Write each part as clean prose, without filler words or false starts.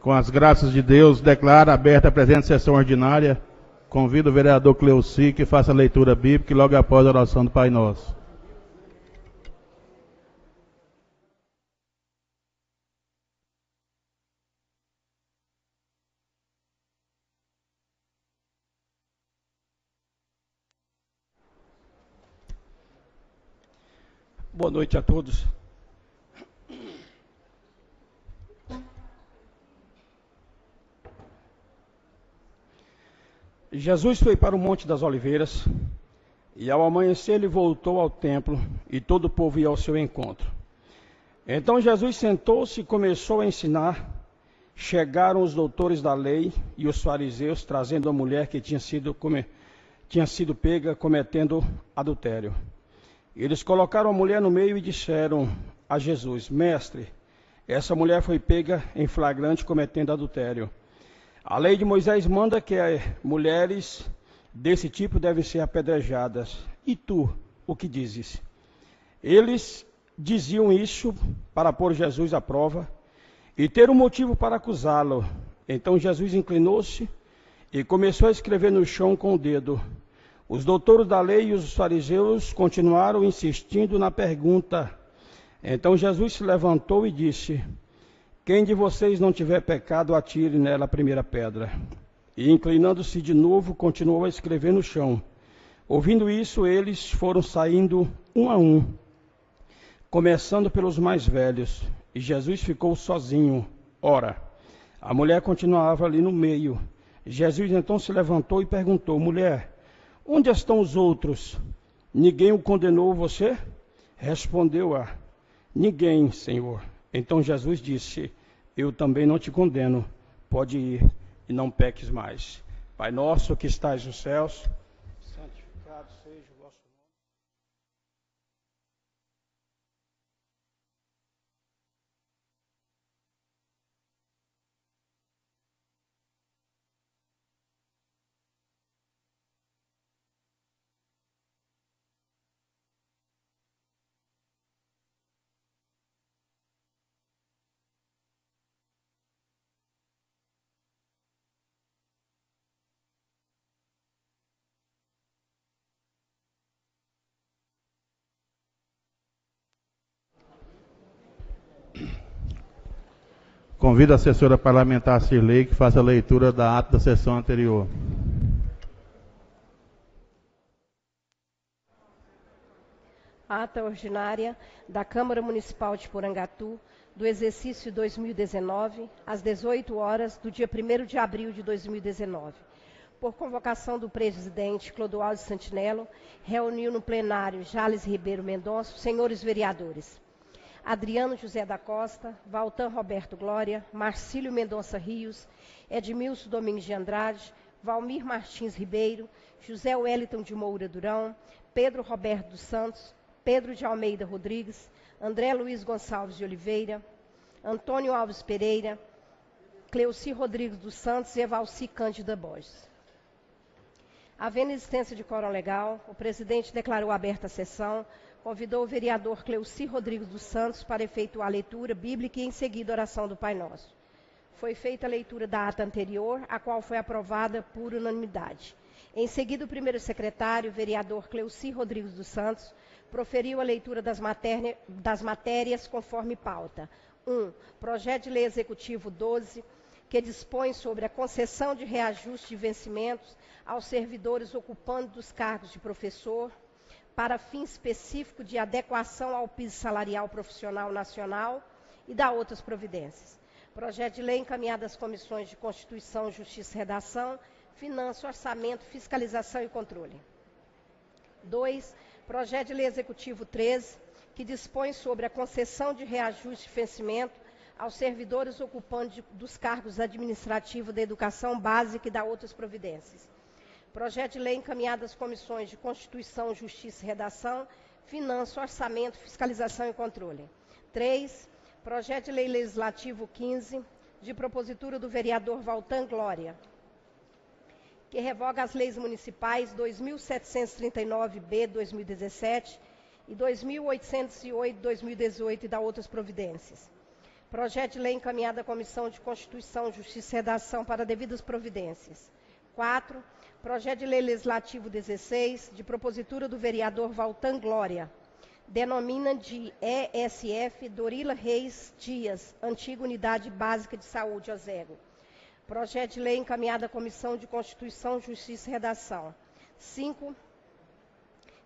Com as graças de Deus, declaro aberta a presente sessão ordinária. Convido o vereador Cleuci que faça a leitura bíblica e logo após a oração do Pai Nosso. Boa noite a todos. Jesus foi para o Monte das Oliveiras, e ao amanhecer ele voltou ao templo, e todo o povo ia ao seu encontro. Então Jesus sentou-se e começou a ensinar. Chegaram os doutores da lei e os fariseus, trazendo a mulher que tinha sido pega cometendo adultério. Eles colocaram a mulher no meio e disseram a Jesus: Mestre, essa mulher foi pega em flagrante cometendo adultério. A lei de Moisés manda que mulheres desse tipo devem ser apedrejadas. E tu, o que dizes? Eles diziam isso para pôr Jesus à prova e ter um motivo para acusá-lo. Então Jesus inclinou-se e começou a escrever no chão com o dedo. Os doutores da lei e os fariseus continuaram insistindo na pergunta. Então Jesus se levantou e disse: Quem de vocês não tiver pecado, atire nela a primeira pedra. E inclinando-se de novo, continuou a escrever no chão. Ouvindo isso, eles foram saindo um a um, começando pelos mais velhos. E Jesus ficou sozinho. Ora, a mulher continuava ali no meio. Jesus então se levantou e perguntou: Mulher, onde estão os outros? Ninguém o condenou você? Respondeu-a: Ninguém, Senhor. Então Jesus disse: Eu também não te condeno. Pode ir e não peques mais. Pai nosso que estais nos céus, santificado seja o vosso nome. Convido a assessora parlamentar Cirlei que faça a leitura da ata da sessão anterior. Ata ordinária da Câmara Municipal de Porangatu, do exercício 2019, às 18 horas, do dia 1º de abril de 2019. Por convocação do presidente Clodoaldo Santinello, reuniu no plenário Jales Ribeiro Mendonça, senhores vereadores: Adriano José da Costa, Valtan Roberto Glória, Marcílio Mendonça Rios, Edmilson Domingos de Andrade, Valmir Martins Ribeiro, José Wellington de Moura Durão, Pedro Roberto dos Santos, Pedro de Almeida Rodrigues, André Luiz Gonçalves de Oliveira, Antônio Alves Pereira, Cleuci Rodrigues dos Santos e Evalci Cândida Borges. Havendo existência de quórum legal, o presidente declarou aberta a sessão, convidou o vereador Cleuci Rodrigues dos Santos para efetuar a leitura bíblica e, em seguida, a oração do Pai Nosso. Foi feita a leitura da ata anterior, a qual foi aprovada por unanimidade. Em seguida, o primeiro secretário, o vereador Cleuci Rodrigues dos Santos, proferiu a leitura das matérias conforme pauta. 1. Projeto de Lei Executivo 12, que dispõe sobre a concessão de reajuste de vencimentos aos servidores ocupantes dos cargos de professor, para fim específico de adequação ao piso salarial profissional nacional e da outras providências. Projeto de lei encaminhado às comissões de Constituição, Justiça e Redação, Finanças, Orçamento, Fiscalização e Controle. 2. Projeto de lei executivo 13, que dispõe sobre a concessão de reajuste de vencimento aos servidores ocupantes dos cargos administrativos da educação básica e da outras providências. Projeto de lei encaminhado às comissões de Constituição, Justiça e Redação, Finanças, Orçamento, Fiscalização e Controle. 3. Projeto de lei legislativo 15, de propositura do vereador Valtan Glória, que revoga as leis municipais 2.739-B, 2017, e 2.808, 2018, e da outras providências. Projeto de lei encaminhado à Comissão de Constituição, Justiça e Redação para devidas providências. 4. Projeto de lei legislativo 16, de propositura do vereador Valtan Glória. Denomina de ESF Dorila Reis Dias, antiga Unidade Básica de Saúde, Ozego. Projeto de lei encaminhado à Comissão de Constituição, Justiça e Redação. 5.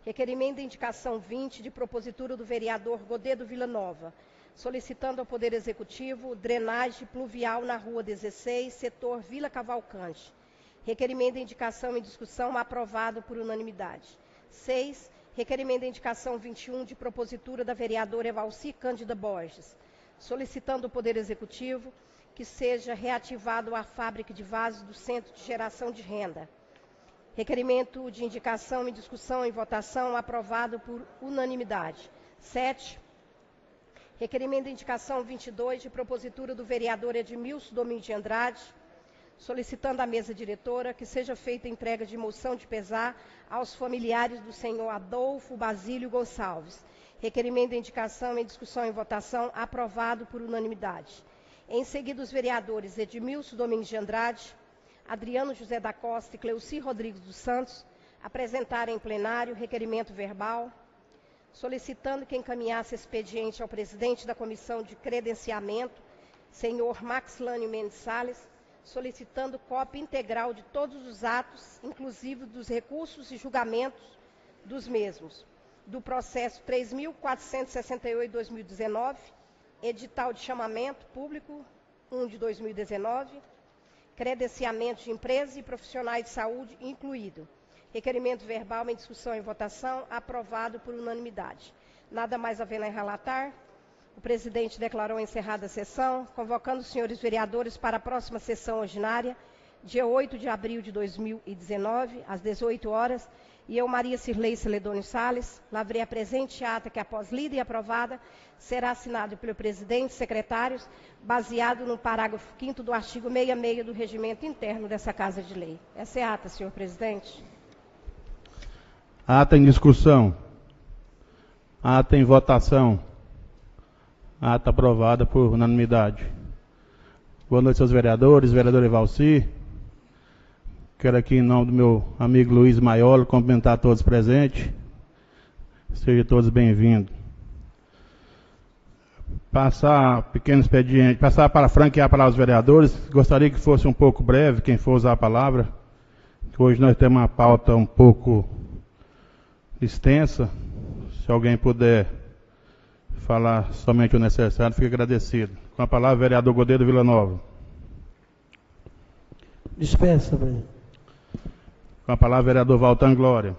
Requerimento de indicação 20, de propositura do vereador Godedo Villanova, solicitando ao Poder Executivo drenagem pluvial na Rua 16, setor Vila Cavalcante. Requerimento de indicação em discussão aprovado por unanimidade. 6. Requerimento de indicação 21, de propositura da vereadora Evalci Cândida Borges, solicitando ao Poder Executivo que seja reativado a fábrica de vasos do Centro de Geração de Renda. Requerimento de indicação em discussão e votação aprovado por unanimidade. 7. Requerimento de indicação 22, de propositura do vereador Edmilson Domingos de Andrade, solicitando à mesa diretora que seja feita entrega de moção de pesar aos familiares do senhor Adolfo Basílio Gonçalves. Requerimento de indicação em discussão e votação aprovado por unanimidade. Em seguida, os vereadores Edmilson Domingos de Andrade, Adriano José da Costa e Cleuci Rodrigues dos Santos apresentarem em plenário requerimento verbal, solicitando que encaminhasse expediente ao presidente da Comissão de Credenciamento, senhor Maxlânio Mendes Salles, solicitando cópia integral de todos os atos, inclusive dos recursos e julgamentos dos mesmos, do processo 3.468/2019, edital de chamamento público 1 de 2019, credenciamento de empresas e profissionais de saúde incluído. Requerimento verbal em discussão e votação aprovado por unanimidade. Nada mais havendo a relatar, o presidente declarou encerrada a sessão, convocando os senhores vereadores para a próxima sessão ordinária, dia 8 de abril de 2019, às 18 horas, e eu, Maria Cirlei Celedônio Salles, lavrei a presente ata que, após lida e aprovada, será assinado pelo presidente e secretários, baseado no parágrafo 5º do artigo 66 do regimento interno dessa Casa de Lei. Essa é a ata, senhor presidente. Ata em discussão. Ata em votação. Ata aprovada por unanimidade. Boa noite, seus vereadores, vereador Evalci. Quero aqui, em nome do meu amigo Luiz Maiolo, cumprimentar todos presentes. Sejam todos bem-vindos. Passar pequeno expediente, passar para franquear a palavra aos vereadores. Gostaria que fosse um pouco breve, quem for usar a palavra. Hoje nós temos uma pauta um pouco extensa. Se alguém puder falar somente o necessário, fico agradecido. Com a palavra, vereador Godedo Villanova. Dispensa, presidente. Com a palavra, vereador Valtan Glória.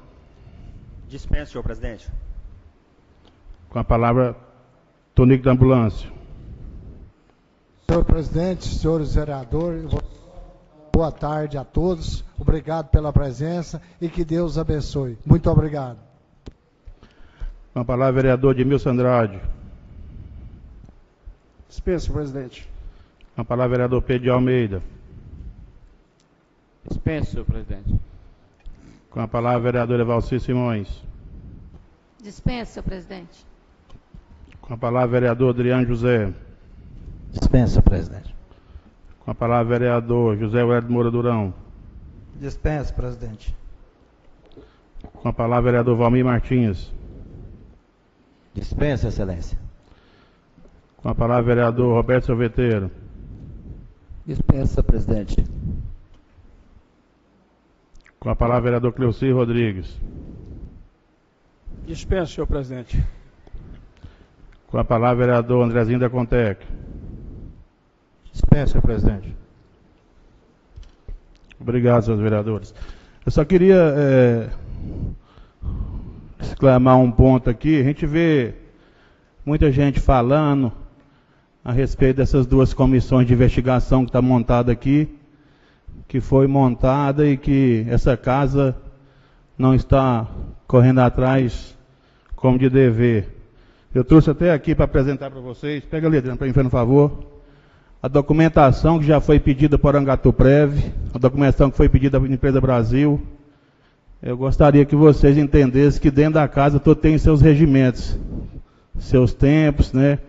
Dispensa, senhor presidente. Com a palavra, Tonico da Ambulância. Senhor presidente, senhores vereadores, boa tarde a todos. Obrigado pela presença e que Deus abençoe. Muito obrigado. Com a palavra, vereador Edmilson Andrade. Dispensa, presidente. Com a palavra, vereador Pedro de Almeida. Dispensa, senhor presidente. Com a palavra, vereador Evalci Simões. Dispensa, senhor presidente. Com a palavra, vereador Adriano José. Dispensa, presidente. Com a palavra, vereador José Wélio Moura Durão. Dispensa, presidente. Com a palavra, vereador Valmir Martins. Dispensa, excelência. Com a palavra, vereador Roberto Silveteiro. Dispensa, presidente. Com a palavra, vereador Cleuci Rodrigues. Dispensa, senhor presidente. Com a palavra, vereador Andrezinho da Contec. Dispensa, senhor presidente. Obrigado, senhores vereadores. Eu só queria exclamar um ponto aqui. A gente vê muita gente falando a respeito dessas duas comissões de investigação que está montada aqui, que foi montada e que essa casa não está correndo atrás como de dever. Eu trouxe até aqui para apresentar para vocês. Pega ali, Adriano, para mim, por favor. A documentação que já foi pedida por Angatu Prev, a documentação que foi pedida pela Empresa Brasil. Eu gostaria que vocês entendessem que dentro da casa todo tem seus regimentos, seus tempos, né?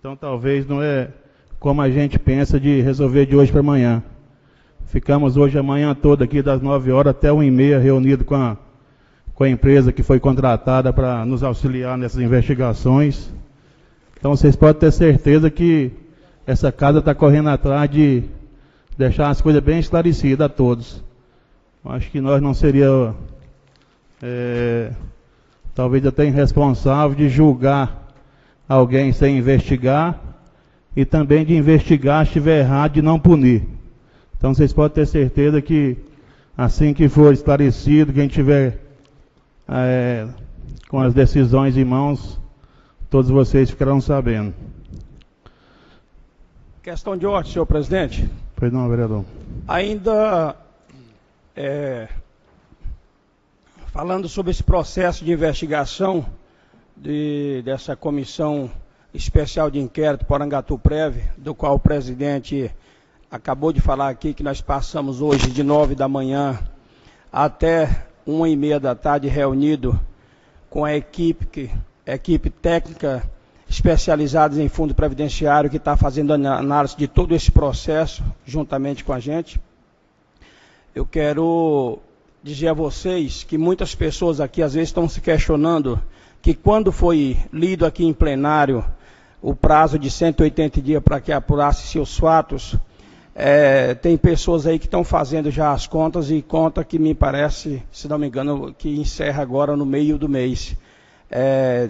Então talvez não é como a gente pensa de resolver de hoje para amanhã. Ficamos hoje a manhã toda aqui, das 9 horas até 1h30, reunido com a empresa que foi contratada para nos auxiliar nessas investigações. Então vocês podem ter certeza que essa casa está correndo atrás de deixar as coisas bem esclarecidas a todos. Acho que nós não seria, talvez até irresponsável de julgar alguém sem investigar e também de investigar, se estiver errado, de não punir. Então vocês podem ter certeza que assim que for esclarecido, quem tiver com as decisões em mãos, todos vocês ficarão sabendo. Questão de ordem, senhor presidente. Pois não, vereador. Ainda falando sobre esse processo de investigação dessa comissão especial de inquérito Porangatu Prev, do qual o presidente acabou de falar aqui, que nós passamos hoje de 9 da manhã até 1h30 da tarde reunido com a equipe técnica especializada em fundo previdenciário que está fazendo a análise de todo esse processo juntamente com a gente. Eu quero dizer a vocês que muitas pessoas aqui às vezes estão se questionando que quando foi lido aqui em plenário o prazo de 180 dias para que apurasse seus fatos, tem pessoas aí que estão fazendo já as contas e conta que me parece, se não me engano, que encerra agora no meio do mês.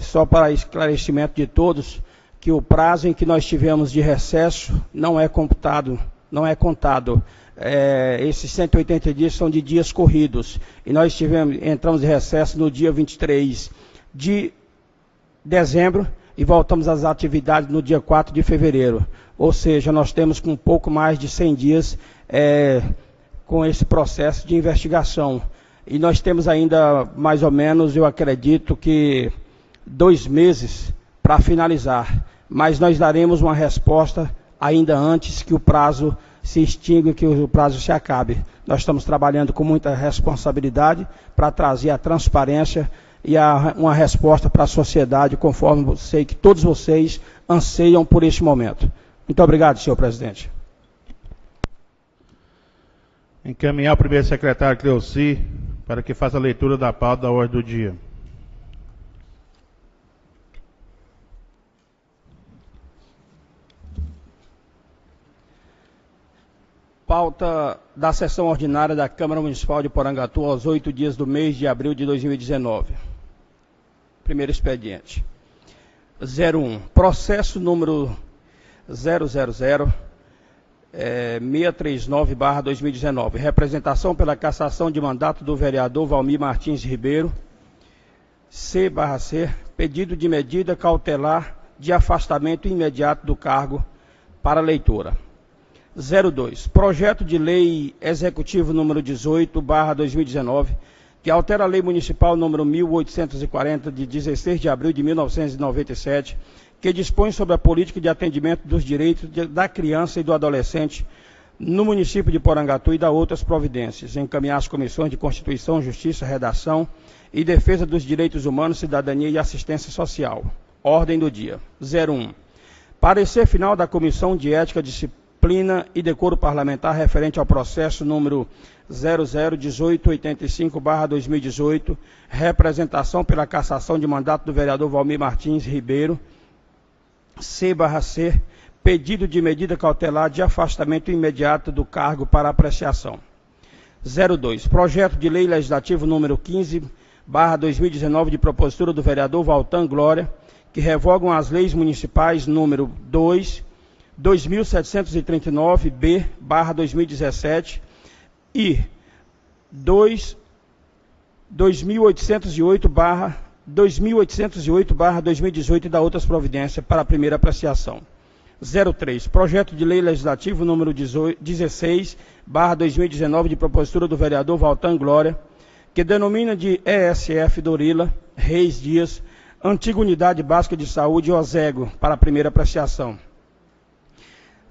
Só para esclarecimento de todos, que o prazo em que nós tivemos de recesso não é computado, não é contado. Esses 180 dias são de dias corridos. E nós entramos em recesso no dia 23 de dezembro e voltamos às atividades no dia 4 de fevereiro. Ou seja, nós temos com um pouco mais de 100 dias com esse processo de investigação. E nós temos ainda, mais ou menos, eu acredito que 2 meses para finalizar. Mas nós daremos uma resposta ainda antes que o prazo se extingue, que o prazo se acabe. Nós estamos trabalhando com muita responsabilidade para trazer a transparência e uma resposta para a sociedade, conforme eu sei que todos vocês anseiam por este momento. Muito obrigado, senhor presidente. Encaminhar o primeiro secretário Cleuci para que faça a leitura da pauta da ordem do dia. Pauta da sessão ordinária da Câmara Municipal de Porangatu aos 8 dias do mês de abril de 2019. Primeiro expediente. 01. Processo número 000-639/2019. Representação pela cassação de mandato do vereador Valmir Martins Ribeiro. C/C. Pedido de medida cautelar de afastamento imediato do cargo para leitura. 02. Projeto de lei executivo número 18/2019, que altera a lei municipal número 1840 de 16 de abril de 1997, que dispõe sobre a política de atendimento dos direitos da criança e do adolescente no município de Porangatu e da outras providências, encaminhar as comissões de Constituição, Justiça, Redação e Defesa dos Direitos Humanos, Cidadania e Assistência Social. Ordem do dia. 01. Parecer final da Comissão de Ética, Disciplina e Decoro Parlamentar referente ao processo número 001885/2018, representação pela cassação de mandato do vereador Valmir Martins Ribeiro, C/C, pedido de medida cautelar de afastamento imediato do cargo para apreciação. 02. Projeto de lei legislativo número 15/2019 de propositura do vereador Valtan Glória, que revogam as leis municipais número 2739/B/2017 e 2808/2018 e da outras providências para a primeira apreciação. 03. Projeto de lei legislativo número 16/2019 de propositura do vereador Valtan Glória, que denomina de ESF Dorila Reis Dias, antiga Unidade Básica de Saúde Ozego, para a primeira apreciação.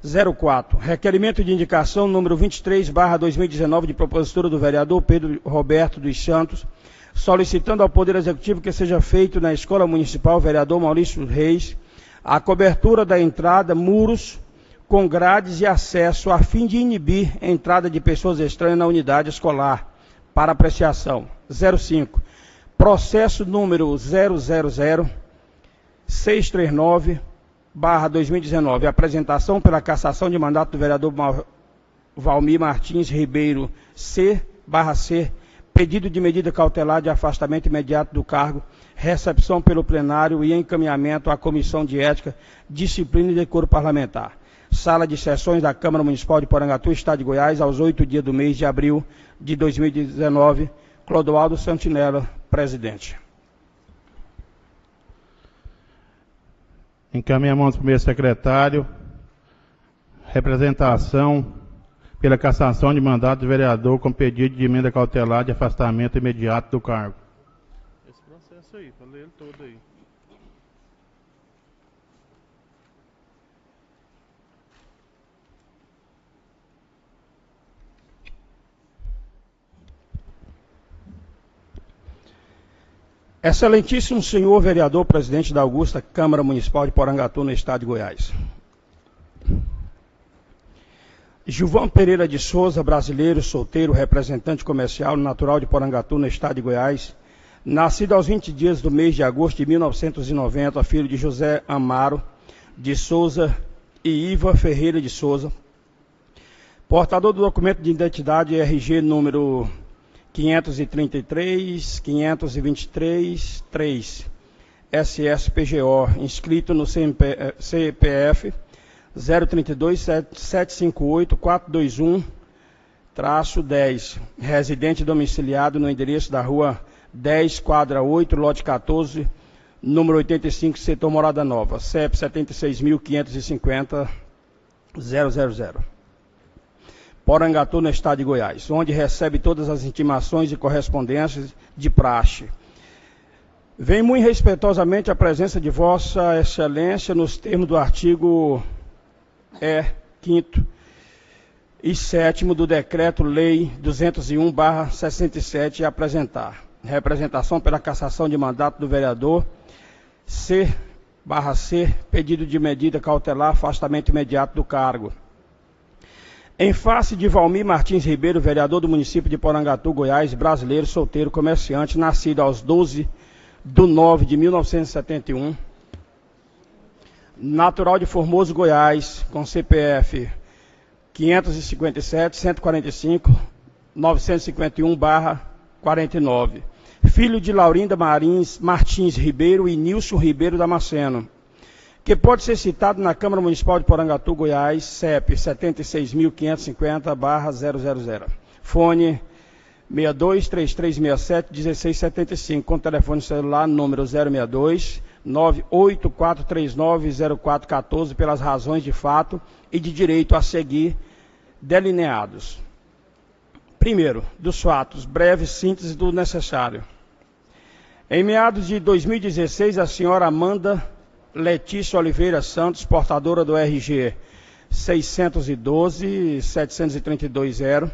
04. Requerimento de indicação número 23/2019 de propositura do vereador Pedro Roberto dos Santos, solicitando ao Poder Executivo que seja feito na Escola Municipal vereador Maurício Reis a cobertura da entrada, muros, com grades e acesso a fim de inibir a entrada de pessoas estranhas na unidade escolar para apreciação. 05. Processo número 000-639/2019. Apresentação pela cassação de mandato do vereador Valmir Martins Ribeiro C/C. Pedido de medida cautelar de afastamento imediato do cargo, recepção pelo plenário e encaminhamento à Comissão de Ética, Disciplina e Decoro Parlamentar. Sala de Sessões da Câmara Municipal de Porangatu, Estado de Goiás, aos 8 dias do mês de abril de 2019. Clodoaldo Santinella, presidente. Encaminhamos para o primeiro secretário. Representação pela cassação de mandato do vereador com pedido de emenda cautelar de afastamento imediato do cargo. Esse processo aí, para ler ele todo aí. Excelentíssimo senhor vereador, presidente da Augusta Câmara Municipal de Porangatu, no estado de Goiás. Gilvan Pereira de Souza, brasileiro, solteiro, representante comercial, natural de Porangatu, no estado de Goiás, nascido aos 20 dias do mês de agosto de 1990, filho de José Amaro de Souza e Iva Ferreira de Souza, portador do documento de identidade RG número 533-523-3, SSPGO, inscrito no CPF 032-758-421-10, residente domiciliado no endereço da rua 10, quadra 8, lote 14, número 85, setor Morada Nova, CEP 76.550-000. Porangatu, no estado de Goiás, onde recebe todas as intimações e correspondências de praxe. Venho muito respeitosamente a presença de Vossa Excelência nos termos do artigo 5º e 7º do Decreto-Lei 201/67 apresentar. Representação pela cassação de mandato do vereador C/C, pedido de medida cautelar, afastamento imediato do cargo. Em face de Valmir Martins Ribeiro, vereador do município de Porangatu, Goiás, brasileiro, solteiro, comerciante, nascido aos 12/9/1971, natural de Formoso, Goiás, com CPF 557-145-951/49, filho de Laurinda Martins Ribeiro e Nilson Ribeiro Damasceno, que pode ser citado na Câmara Municipal de Porangatu, Goiás, CEP 76.550/000. Fone 62-3367-1675, com telefone celular número 062-98439-0414, pelas razões de fato e de direito a seguir delineados. Primeiro, dos fatos, breve síntese do necessário. Em meados de 2016, a senhora Amanda Letícia Oliveira Santos, portadora do RG 612-732-0,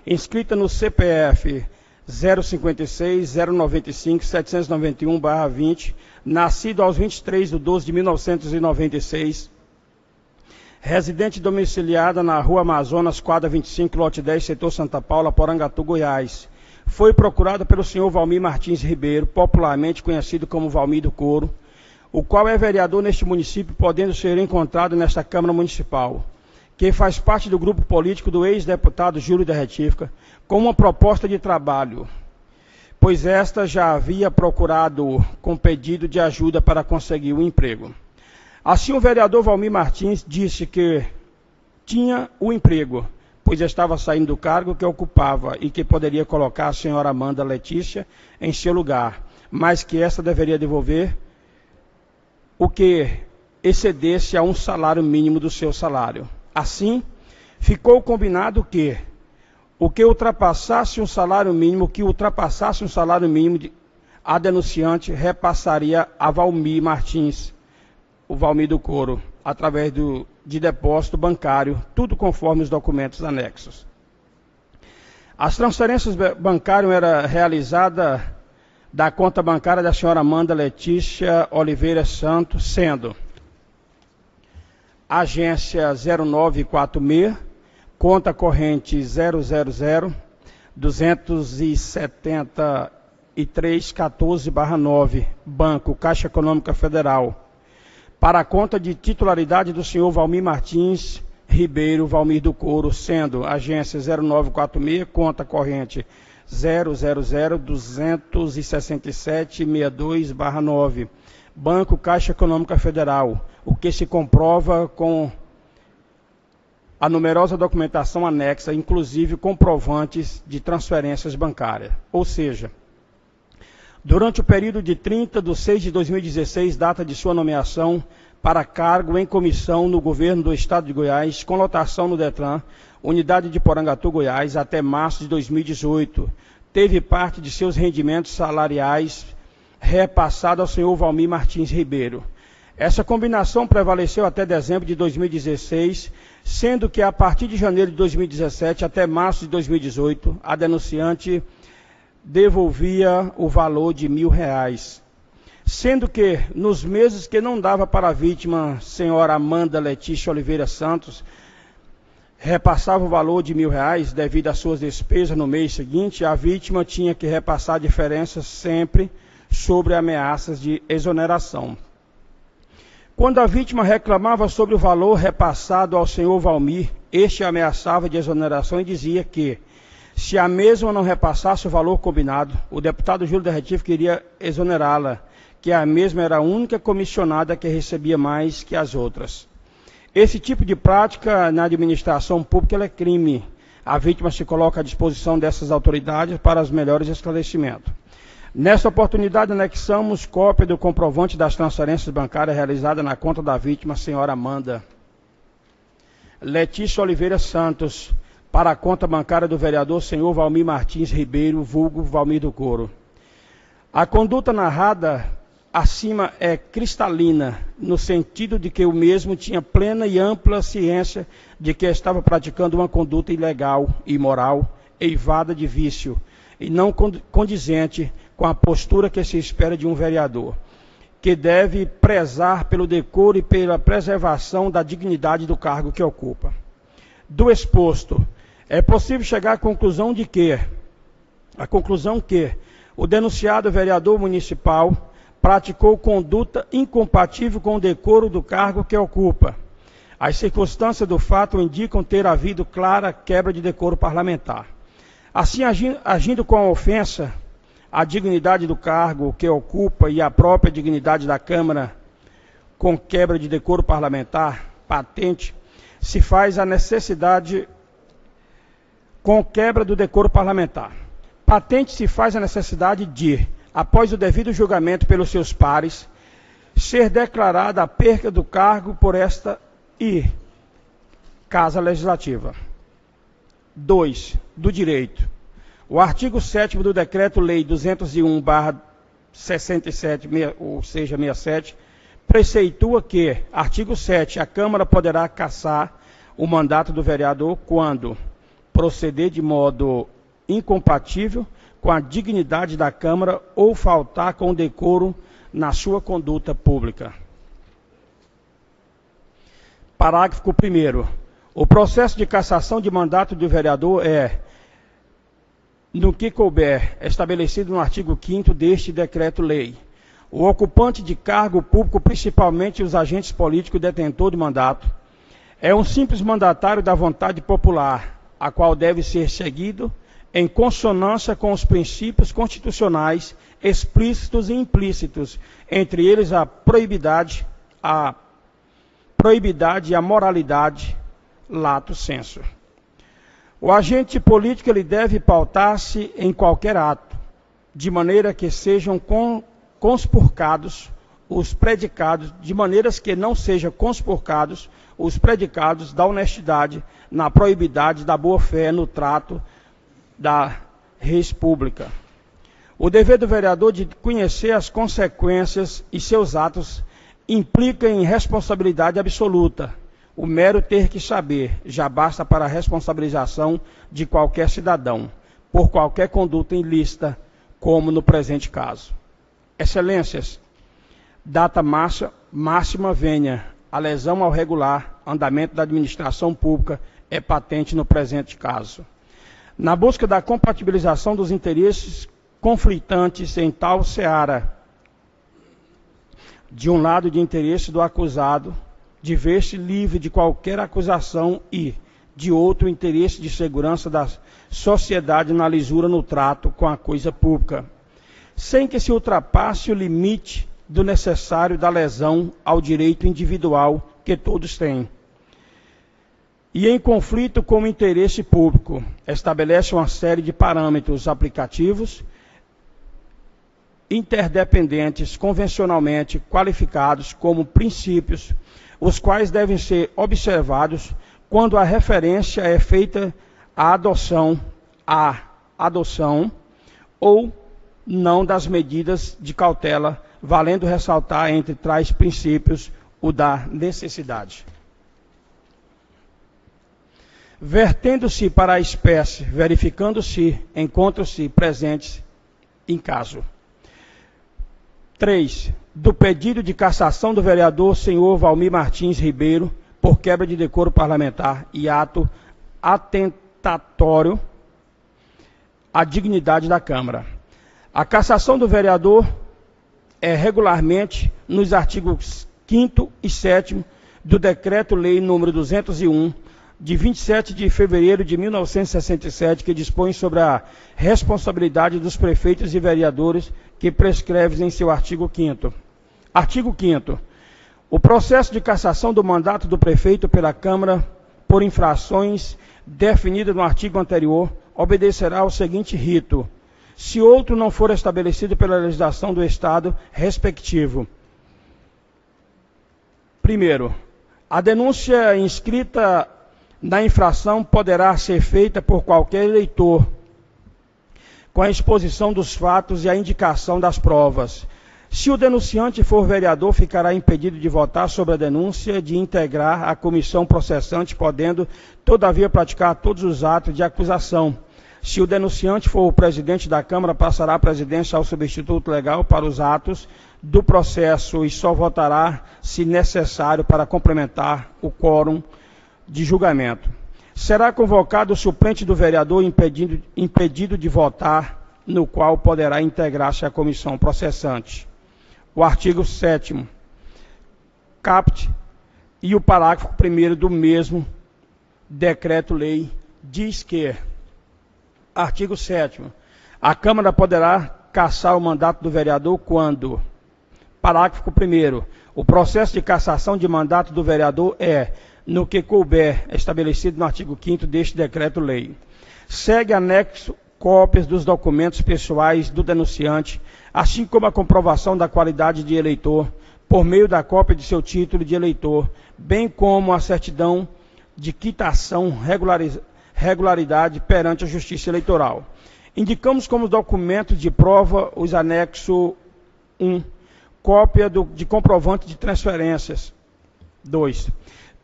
inscrita no CPF 056-095-791/20, nascido aos 23/12/1996, residente domiciliada na Rua Amazonas, quadra 25, lote 10, setor Santa Paula, Porangatu, Goiás. Foi procurada pelo senhor Valmir Martins Ribeiro, popularmente conhecido como Valmir do Couro, o qual é vereador neste município, podendo ser encontrado nesta Câmara Municipal, que faz parte do grupo político do ex-deputado Júlio da Retífica, com uma proposta de trabalho, pois esta já havia procurado com pedido de ajuda para conseguir o emprego. Assim, o vereador Valmir Martins disse que tinha o emprego, pois estava saindo do cargo que ocupava e que poderia colocar a senhora Amanda Letícia em seu lugar, mas que esta deveria devolver o que excedesse a um salário mínimo do seu salário. Assim, ficou combinado que o que ultrapassasse um salário mínimo, a denunciante repassaria a Valmir Martins, o Valmir do Couro, através de depósito bancário, tudo conforme os documentos anexos. As transferências bancárias eram realizadas da conta bancária da senhora Amanda Letícia Oliveira Santos, sendo agência 0946, conta corrente 000-273-14/9, Banco Caixa Econômica Federal, para a conta de titularidade do senhor Valmir Martins Ribeiro Valmir do Couro, sendo agência 0946, conta corrente 000-267-62/9, Banco Caixa Econômica Federal, o que se comprova com a numerosa documentação anexa, inclusive comprovantes de transferências bancárias. Ou seja, durante o período de 30/6/2016, data de sua nomeação para cargo em comissão no governo do Estado de Goiás, com lotação no DETRAN, unidade de Porangatu, Goiás, até março de 2018, teve parte de seus rendimentos salariais repassado ao senhor Valmir Martins Ribeiro. Essa combinação prevaleceu até dezembro de 2016, sendo que a partir de janeiro de 2017 até março de 2018, a denunciante devolvia o valor de R$1.000, sendo que nos meses que não dava para a vítima, senhora Amanda Letícia Oliveira Santos, repassava o valor de R$1.000 devido às suas despesas no mês seguinte, a vítima tinha que repassar a diferença sempre sobre ameaças de exoneração. Quando a vítima reclamava sobre o valor repassado ao senhor Valmir, este ameaçava de exoneração e dizia que, se a mesma não repassasse o valor combinado, o deputado Júlio Derretivo queria exonerá-la, que a mesma era a única comissionada que recebia mais que as outras. Esse tipo de prática na administração pública é crime. A vítima se coloca à disposição dessas autoridades para os melhores esclarecimentos. Nesta oportunidade, anexamos cópia do comprovante das transferências bancárias realizadas na conta da vítima, senhora Amanda Letícia Oliveira Santos, para a conta bancária do vereador senhor Valmir Martins Ribeiro, vulgo Valmir do Couro. A conduta narrada acima é cristalina, no sentido de que o mesmo tinha plena e ampla ciência de que estava praticando uma conduta ilegal e imoral, eivada de vício, e não condizente com a postura que se espera de um vereador, que deve prezar pelo decoro e pela preservação da dignidade do cargo que ocupa. Do exposto, é possível chegar à conclusão que o denunciado vereador municipal praticou conduta incompatível com o decoro do cargo que ocupa. As circunstâncias do fato indicam ter havido clara quebra de decoro parlamentar. Assim, agindo com a ofensa à dignidade do cargo que ocupa e à própria dignidade da Câmara, com quebra de decoro parlamentar patente, se faz a necessidade com quebra do decoro parlamentar. Patente se faz a necessidade de, após o devido julgamento pelos seus pares, ser declarada a perca do cargo por esta e Casa Legislativa. 2. Do direito. O artigo 7º do Decreto-Lei 201/67, ou seja, 67, preceitua que, artigo 7, a Câmara poderá cassar o mandato do vereador quando proceder de modo incompatível com a dignidade da Câmara ou faltar com o decoro na sua conduta pública. Parágrafo 1º. O processo de cassação de mandato do vereador é, no que couber, estabelecido no artigo 5º deste decreto-lei. O ocupante de cargo público, principalmente os agentes políticos detentor de mandato, é um simples mandatário da vontade popular, a qual deve ser seguido em consonância com os princípios constitucionais explícitos e implícitos, entre eles a proibidade e a moralidade, lato sensu. O agente político ele deve pautar-se em qualquer ato, de maneira que sejam conspurcados os predicados, de maneiras que não sejam conspurcados os predicados da honestidade, na probidade da boa-fé, no trato da res pública. O dever do vereador de conhecer as consequências e seus atos implica em responsabilidade absoluta. O mero ter que saber já basta para a responsabilização de qualquer cidadão, por qualquer conduta ilícita, como no presente caso. Excelências, data máxima venha a lesão ao regular andamento da administração pública é patente no presente caso. Na busca da compatibilização dos interesses conflitantes em tal seara, de um lado de interesse do acusado de ver-se livre de qualquer acusação e, de outro, interesse de segurança da sociedade na lisura no trato com a coisa pública, sem que se ultrapasse o limite do necessário da lesão ao direito individual que todos têm. E em conflito com o interesse público, estabelece uma série de parâmetros aplicativos interdependentes convencionalmente qualificados como princípios, os quais devem ser observados quando a referência é feita à adoção ou não das medidas de cautela, valendo ressaltar entre tais princípios o da necessidade. Vertendo-se para a espécie, verificando-se, encontram-se presentes em caso. 3. Do pedido de cassação do vereador senhor Valmir Martins Ribeiro por quebra de decoro parlamentar e ato atentatório à dignidade da Câmara. A cassação do vereador é regularmente nos artigos 5º e 7º do Decreto-Lei nº 201, de 27 de fevereiro de 1967, que dispõe sobre a responsabilidade dos prefeitos e vereadores, que prescreve em seu artigo 5º. Artigo 5º. O processo de cassação do mandato do prefeito pela Câmara por infrações definidas no artigo anterior obedecerá ao seguinte rito: se outro não for estabelecido pela legislação do Estado respectivo. Primeiro, a denúncia inscrita na infração poderá ser feita por qualquer eleitor, com a exposição dos fatos e a indicação das provas. Se o denunciante for vereador, ficará impedido de votar sobre a denúncia, de integrar a comissão processante, podendo, todavia, praticar todos os atos de acusação. Se o denunciante for o presidente da Câmara, passará a presidência ao substituto legal para os atos do processo e só votará, se necessário, para complementar o quórum de julgamento. Será convocado o suplente do vereador impedido de votar, no qual poderá integrar-se à comissão processante. O artigo 7º, caput, e o parágrafo 1º do mesmo decreto-lei diz que, artigo 7º, a Câmara poderá cassar o mandato do vereador quando, parágrafo 1º, o processo de cassação de mandato do vereador é, no que couber, estabelecido no artigo 5º deste decreto-lei. Segue anexo cópias dos documentos pessoais do denunciante, assim como a comprovação da qualidade de eleitor, por meio da cópia de seu título de eleitor, bem como a certidão de quitação regularidade perante a Justiça Eleitoral. Indicamos como documentos de prova os anexo 1, cópia de comprovante de transferências. 2.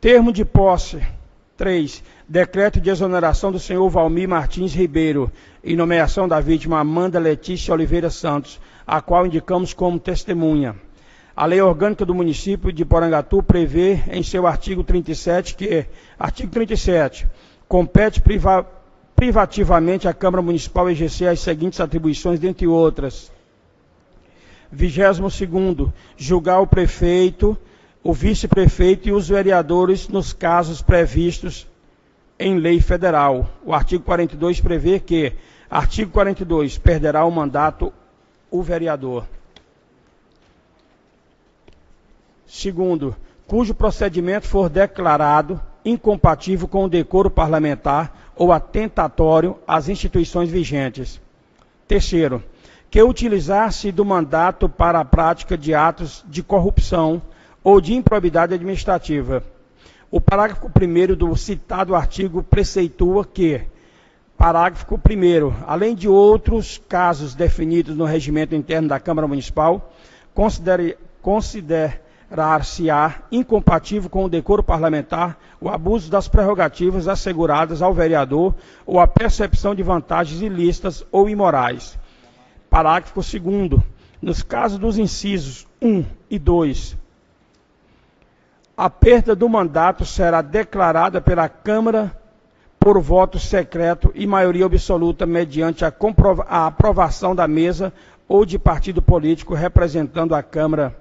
Termo de posse. 3. Decreto de exoneração do senhor Valmir Martins Ribeiro e nomeação da vítima Amanda Letícia Oliveira Santos, a qual indicamos como testemunha. A Lei Orgânica do Município de Porangatu prevê em seu artigo 37 que, artigo 37, compete privativamente à Câmara Municipal exercer as seguintes atribuições, dentre outras. 22º, julgar o prefeito, o vice-prefeito e os vereadores nos casos previstos em lei federal. O artigo 42 prevê que, artigo 42, perderá o mandato o vereador. 2º, cujo procedimento for declarado incompatível com o decoro parlamentar ou atentatório às instituições vigentes. 3º, que utilizar-se do mandato para a prática de atos de corrupção ou de improbidade administrativa. O parágrafo 1º do citado artigo preceitua que, parágrafo 1º, além de outros casos definidos no regimento interno da Câmara Municipal, considerar-se-á incompatível com o decoro parlamentar o abuso das prerrogativas asseguradas ao vereador ou a percepção de vantagens ilícitas ou imorais. Parágrafo 2º. Nos casos dos incisos 1 e 2, a perda do mandato será declarada pela Câmara por voto secreto e maioria absoluta mediante a aprovação da mesa ou de partido político representado na Câmara,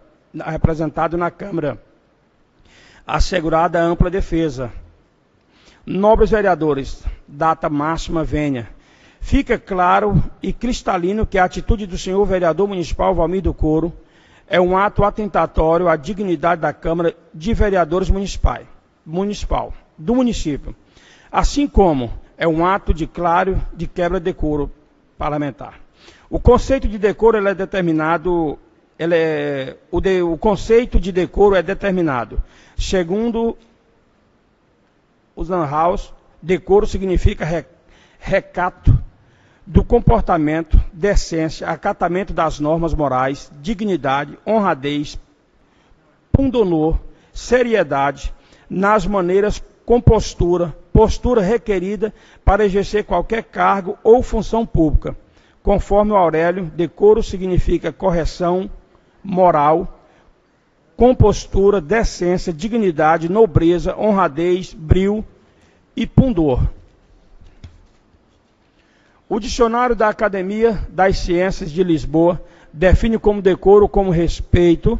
assegurada a ampla defesa. Nobres vereadores, data máxima venha. Fica claro e cristalino que a atitude do senhor vereador municipal Valmir do Coro é um ato atentatório à dignidade da Câmara de Vereadores do município, assim como é um ato de claro de quebra de decoro parlamentar. O conceito de decoro é determinado, o conceito de decoro é determinado. Segundo os House, decoro significa recato do comportamento, decência, acatamento das normas morais, dignidade, honradez, pundonor, seriedade, nas maneiras, compostura, postura requerida para exercer qualquer cargo ou função pública. Conforme o Aurélio, decoro significa correção moral, compostura, decência, dignidade, nobreza, honradez, brio e pundor. O Dicionário da Academia das Ciências de Lisboa define decoro como respeito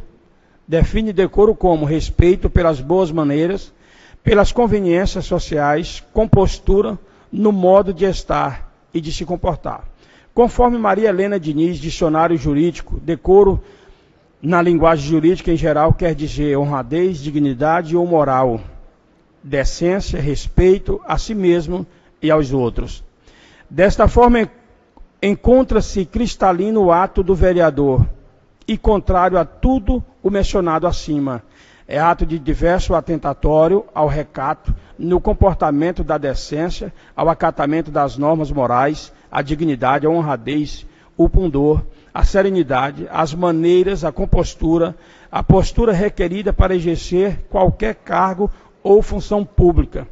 pelas boas maneiras, pelas conveniências sociais, compostura no modo de estar e de se comportar. Conforme Maria Helena Diniz, Dicionário Jurídico, decoro, na linguagem jurídica em geral, quer dizer honradez, dignidade ou moral, decência, respeito a si mesmo e aos outros. Desta forma, encontra-se cristalino o ato do vereador e contrário a tudo o mencionado acima. É ato de diverso atentatório ao recato, no comportamento da decência, ao acatamento das normas morais, à dignidade, à honradez, o pundor, a serenidade, as maneiras, a compostura, a postura requerida para exercer qualquer cargo ou função pública.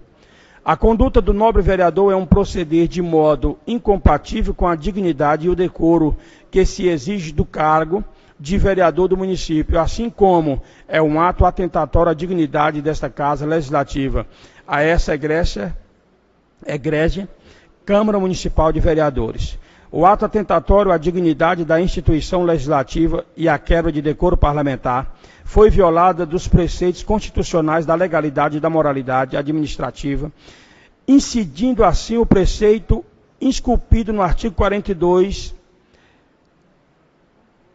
A conduta do nobre vereador é um proceder de modo incompatível com a dignidade e o decoro que se exige do cargo de vereador do município, assim como é um ato atentatório à dignidade desta Casa Legislativa, a essa egrégia Câmara Municipal de Vereadores. O ato atentatório à dignidade da instituição legislativa e à quebra de decoro parlamentar foi violada dos preceitos constitucionais da legalidade e da moralidade administrativa, incidindo assim o preceito esculpido no artigo 42,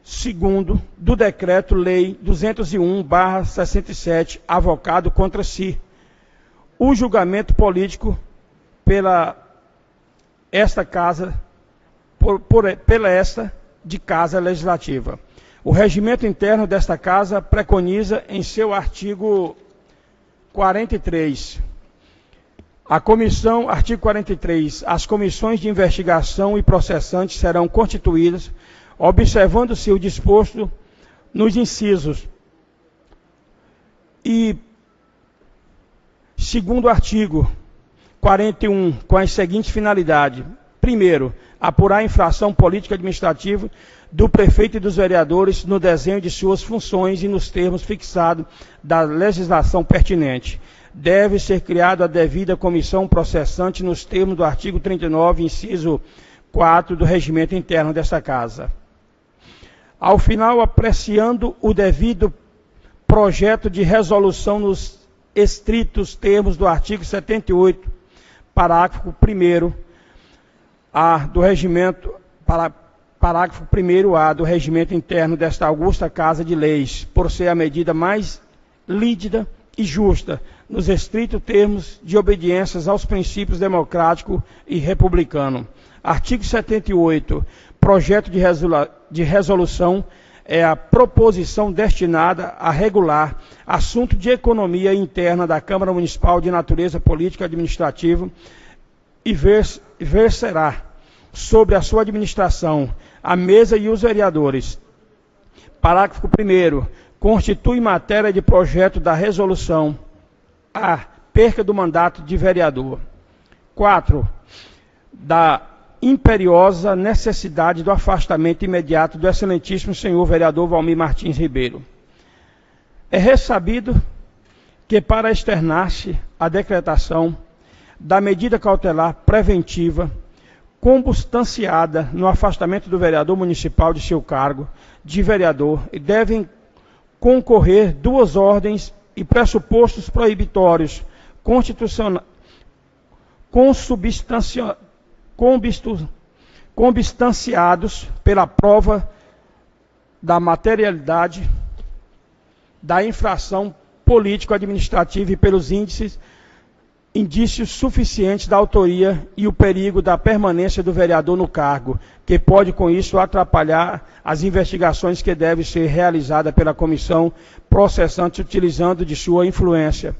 segundo do Decreto-Lei 201/67, avocado contra si, o julgamento político pela esta Casa Legislativa. O regimento interno desta Casa preconiza em seu artigo 43. Artigo 43. As comissões de investigação e processantes serão constituídas, observando-se o disposto nos incisos. E, segundo o artigo 41, com as seguintes finalidades. Primeiro, apurar a infração política administrativa do prefeito e dos vereadores no desenho de suas funções e nos termos fixados da legislação pertinente. Deve ser criada a devida comissão processante nos termos do artigo 39, inciso 4 do regimento interno desta Casa. Ao final, apreciando o devido projeto de resolução nos estritos termos do artigo 78, parágrafo 1º, parágrafo 1º-A do regimento interno desta augusta Casa de Leis, por ser a medida mais lícita e justa, nos estritos termos de obediências aos princípios democrático e republicano. Artigo 78. Projeto de resolução é a proposição destinada a regular assunto de economia interna da Câmara Municipal de natureza política e administrativa e verserá sobre a sua administração a mesa e os vereadores. Parágrafo 1º. Constitui matéria de projeto da resolução a perca do mandato de vereador. 4. Da imperiosa necessidade do afastamento imediato do excelentíssimo senhor vereador Valmir Martins Ribeiro. É ressabido que, para externar-se a decretação da medida cautelar preventiva constanciada no afastamento do vereador municipal de seu cargo de vereador, e devem concorrer duas ordens e pressupostos proibitórios consubstanciados pela prova da materialidade da infração político-administrativa e pelos indícios suficientes da autoria e o perigo da permanência do vereador no cargo, que pode com isso atrapalhar as investigações que devem ser realizadas pela comissão processante utilizando de sua influência,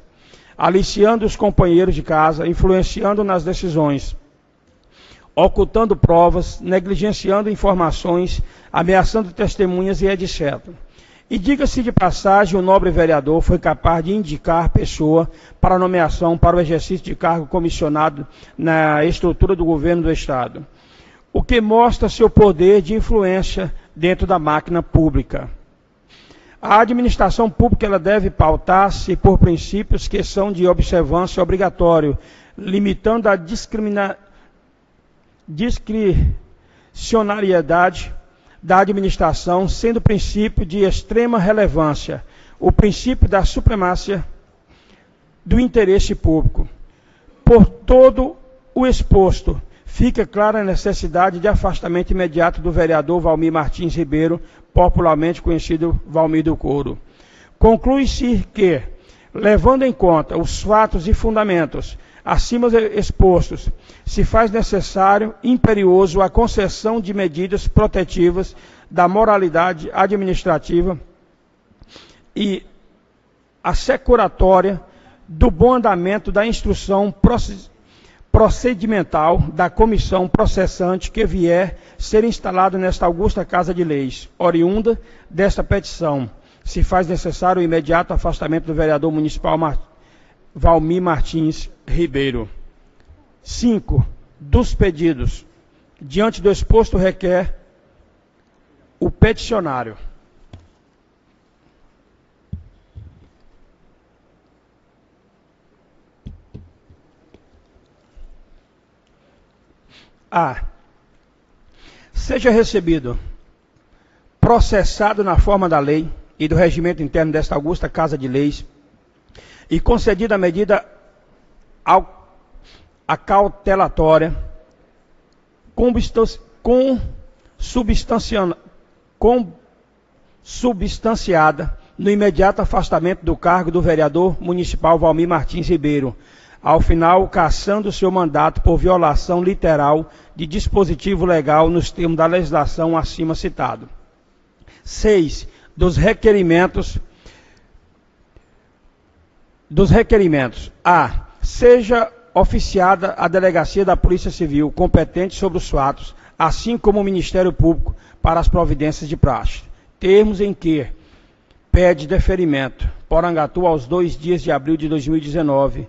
aliciando os companheiros de casa, influenciando nas decisões, ocultando provas, negligenciando informações, ameaçando testemunhas e etc. E diga-se de passagem, o nobre vereador foi capaz de indicar pessoa para nomeação para o exercício de cargo comissionado na estrutura do governo do Estado, o que mostra seu poder de influência dentro da máquina pública. A administração pública ela deve pautar-se por princípios que são de observância obrigatório, limitando a discricionariedade da administração, sendo princípio de extrema relevância o princípio da supremacia do interesse público. Por todo o exposto, fica clara a necessidade de afastamento imediato do vereador Valmir Martins Ribeiro, popularmente conhecido Valmir do Couro. Conclui-se que, levando em conta os fatos e fundamentos acima expostos, se faz necessário, imperioso, a concessão de medidas protetivas da moralidade administrativa e assecuratória do bom andamento da instrução procedimental da comissão processante que vier ser instalada nesta augusta Casa de Leis. Oriunda desta petição, se faz necessário o imediato afastamento do vereador municipal Valmir Martins Ribeiro. 5. Dos pedidos. Diante do exposto requer o peticionário. A. Seja recebido, processado na forma da lei e do regimento interno desta augusta Casa de Leis, e concedida a medida acautelatória consubstanciada no imediato afastamento do cargo do vereador municipal Valmir Martins Ribeiro, ao final cassando seu mandato por violação literal de dispositivo legal nos termos da legislação acima citado. 6. Dos requerimentos. A. Seja oficiada a Delegacia da Polícia Civil competente sobre os fatos, assim como o Ministério Público para as providências de praxe. Termos em que pede deferimento. Porangatu, aos 2 dias de abril de 2019.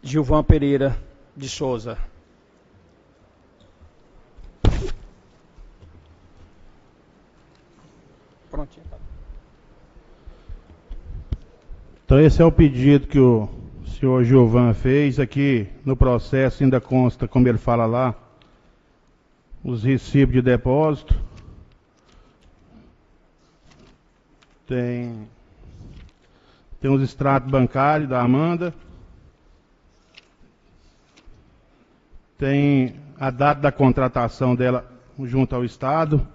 Gilvan Pereira de Souza. Prontinho. Então esse é o pedido que o senhor Gilvan fez. Aqui no processo ainda consta, como ele fala lá, os recibos de depósito. Tem os extratos bancários da Amanda. Tem a data da contratação dela junto ao Estado.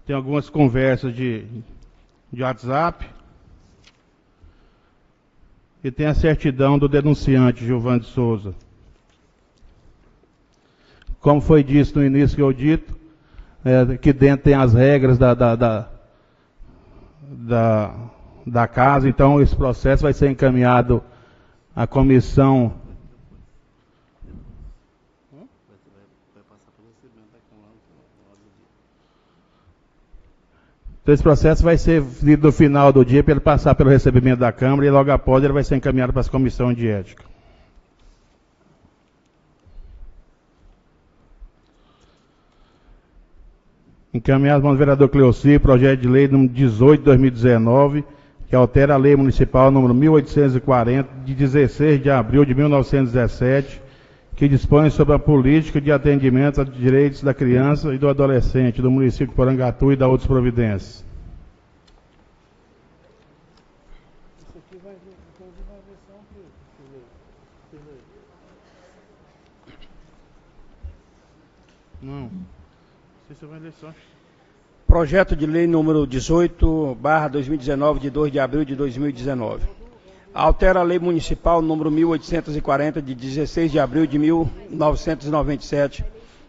Tem algumas conversas de WhatsApp. E tem a certidão do denunciante, Gilvan de Souza. Como foi dito no início que eu dito, que dentro tem as regras da casa, então esse processo vai ser encaminhado à comissão. Então esse processo vai ser no final do dia para ele passar pelo recebimento da Câmara e logo após ele vai ser encaminhado para as comissões de ética. Encaminhado ao vereador Cleossi, projeto de lei número 18 de 2019, que altera a Lei Municipal número 1840, de 16 de abril de 1917, que dispõe sobre a política de atendimento aos direitos da criança e do adolescente do município de Porangatu e da outras providências. Não. Isso vai ler só. Projeto de lei número 18/2019, de 2 de abril de 2019. Altera a lei municipal número 1840, de 16 de abril de 1997,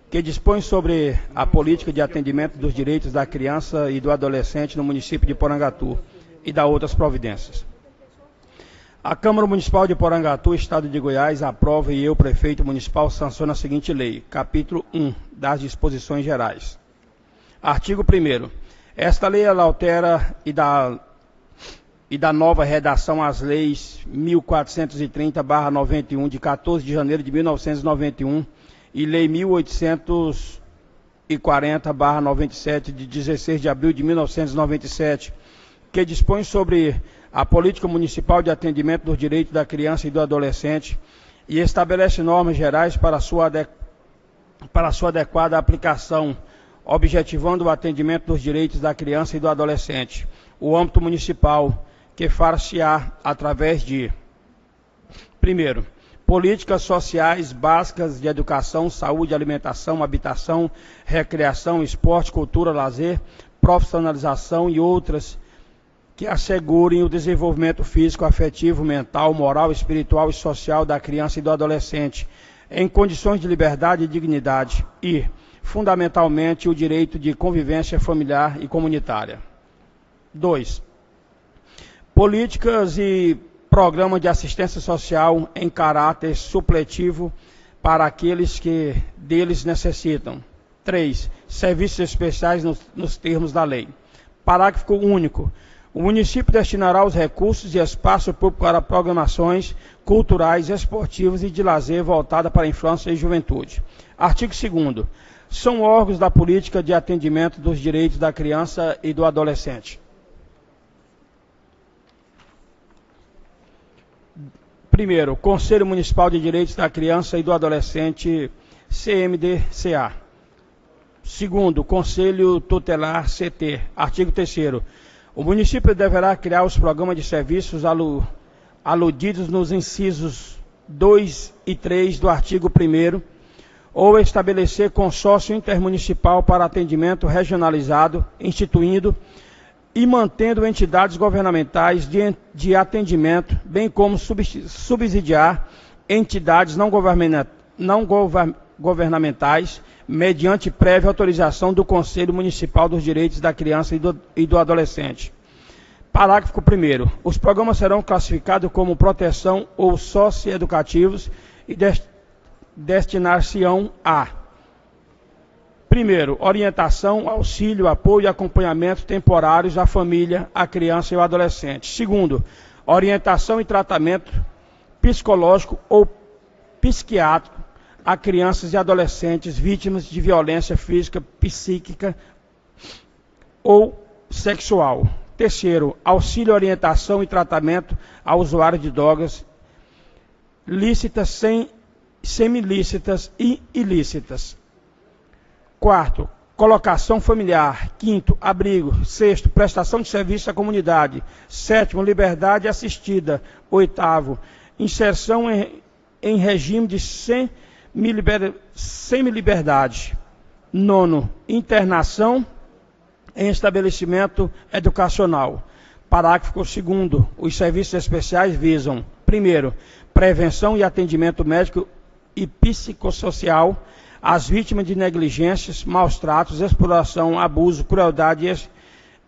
que dispõe sobre a política de atendimento dos direitos da criança e do adolescente no município de Porangatu e da outras providências. A Câmara Municipal de Porangatu, Estado de Goiás, aprova e eu, prefeito municipal, sanciono a seguinte lei. Capítulo 1 das disposições gerais. Artigo 1º. Esta lei ela altera e dá nova redação às leis 1430/91, de 14 de janeiro de 1991, e lei 1840/97, de 16 de abril de 1997, que dispõe sobre a política municipal de atendimento dos direitos da criança e do adolescente e estabelece normas gerais para sua adequada aplicação, objetivando o atendimento dos direitos da criança e do adolescente. O âmbito municipal, que far-se-á através de: primeiro, políticas sociais básicas de educação, saúde, alimentação, habitação, recreação, esporte, cultura, lazer, profissionalização e outras que assegurem o desenvolvimento físico, afetivo, mental, moral, espiritual e social da criança e do adolescente, em condições de liberdade e dignidade e, fundamentalmente, o direito de convivência familiar e comunitária. 2. Políticas e programas de assistência social em caráter supletivo para aqueles que deles necessitam. 3. Serviços especiais nos termos da lei. Parágrafo único. O município destinará os recursos e espaço público para programações culturais, esportivas e de lazer voltada para a infância e juventude. Artigo 2º. São órgãos da política de atendimento dos direitos da criança e do adolescente. Primeiro, Conselho Municipal de Direitos da Criança e do Adolescente, CMDCA. Segundo, Conselho Tutelar, CT. Artigo 3º. O município deverá criar os programas de serviços aludidos nos incisos 2 e 3 do artigo 1º, ou estabelecer consórcio intermunicipal para atendimento regionalizado, instituindo e mantendo entidades governamentais de atendimento, bem como subsidiar entidades não governamentais, mediante prévia autorização do Conselho Municipal dos Direitos da Criança e do Adolescente. Parágrafo 1º. Os programas serão classificados como proteção ou socioeducativos e destinar-se-ão a: primeiro, orientação, auxílio, apoio e acompanhamento temporários à família, à criança e ao adolescente. Segundo, orientação e tratamento psicológico ou psiquiátrico a crianças e adolescentes vítimas de violência física, psíquica ou sexual. Terceiro, auxílio, orientação e tratamento a usuários de drogas lícitas, semilícitas e ilícitas. Quarto, colocação familiar. Quinto, abrigo. Sexto, prestação de serviço à comunidade. Sétimo, liberdade assistida. Oitavo, inserção em regime de semi-liberdade. Nono, internação em estabelecimento educacional. Parágrafo 2º. Os serviços especiais visam: primeiro, prevenção e atendimento médico e psicossocial às vítimas de negligências, maus tratos, exploração, abuso, crueldade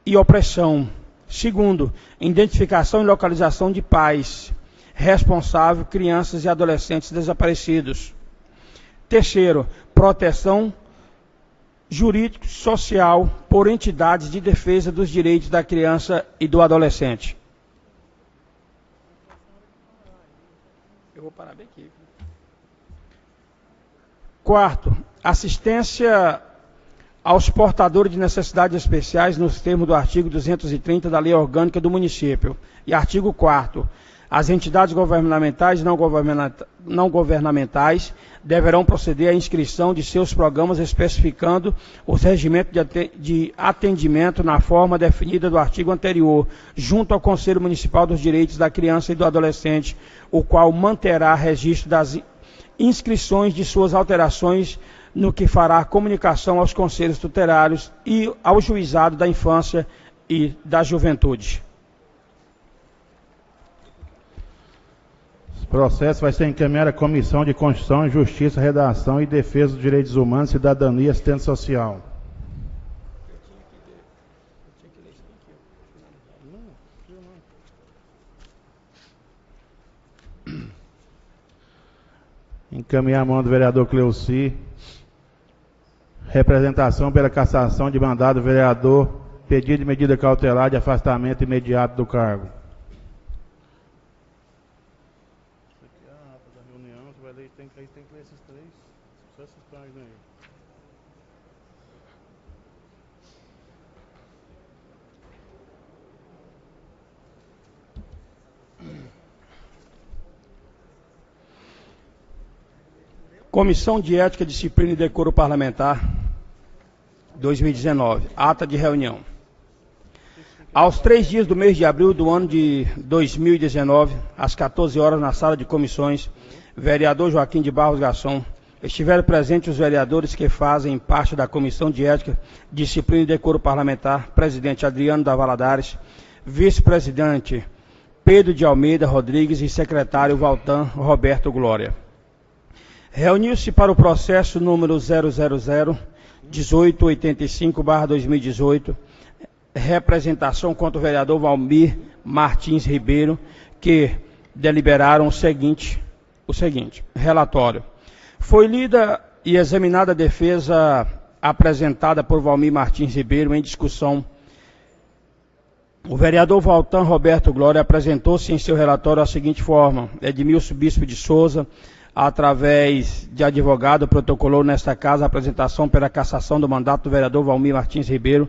e opressão. Segundo, identificação e localização de pais responsáveis, crianças e adolescentes desaparecidos. Terceiro, proteção jurídico-social por entidades de defesa dos direitos da criança e do adolescente. Eu vou parar bem aqui. Quarto, assistência aos portadores de necessidades especiais nos termos do artigo 230 da Lei Orgânica do Município. E artigo 4º, as entidades governamentais e não governamentais deverão proceder à inscrição de seus programas especificando os regimentos de atendimento na forma definida do artigo anterior, junto ao Conselho Municipal dos Direitos da Criança e do Adolescente, o qual manterá registro das inscrições de suas alterações, no que fará comunicação aos conselhos tutelários e ao juizado da infância e da juventude. Esse processo vai ser encaminhado à Comissão de Constituição, Justiça, Redação e Defesa dos Direitos Humanos, Cidadania e Assistência Social. Encaminhar a mão do vereador Cleuci. Representação pela cassação de mandado do vereador, pedido de medida cautelar de afastamento imediato do cargo. Isso aqui é a ata da reunião, você vai ler, tem que ler esses três, só esses páginas aí. Comissão de Ética, Disciplina e Decoro Parlamentar, 2019, ata de reunião. Aos 3 dias do mês de abril do ano de 2019, às 14 horas, na sala de comissões, vereador Joaquim de Barros Garçom, estiveram presentes os vereadores que fazem parte da Comissão de Ética, Disciplina e Decoro Parlamentar, presidente Adriano da Valadares, vice-presidente Pedro de Almeida Rodrigues e secretário Valtan Roberto Glória. Reuniu-se para o processo número 000-1885/2018, representação contra o vereador Valmir Martins Ribeiro, que deliberaram o seguinte, relatório. Foi lida e examinada a defesa apresentada por Valmir Martins Ribeiro em discussão. O vereador Valtan Roberto Glória apresentou-se em seu relatório da seguinte forma: Edmilson Bispo de Souza, através de advogado, protocolou nesta casa a apresentação pela cassação do mandato do vereador Valmir Martins Ribeiro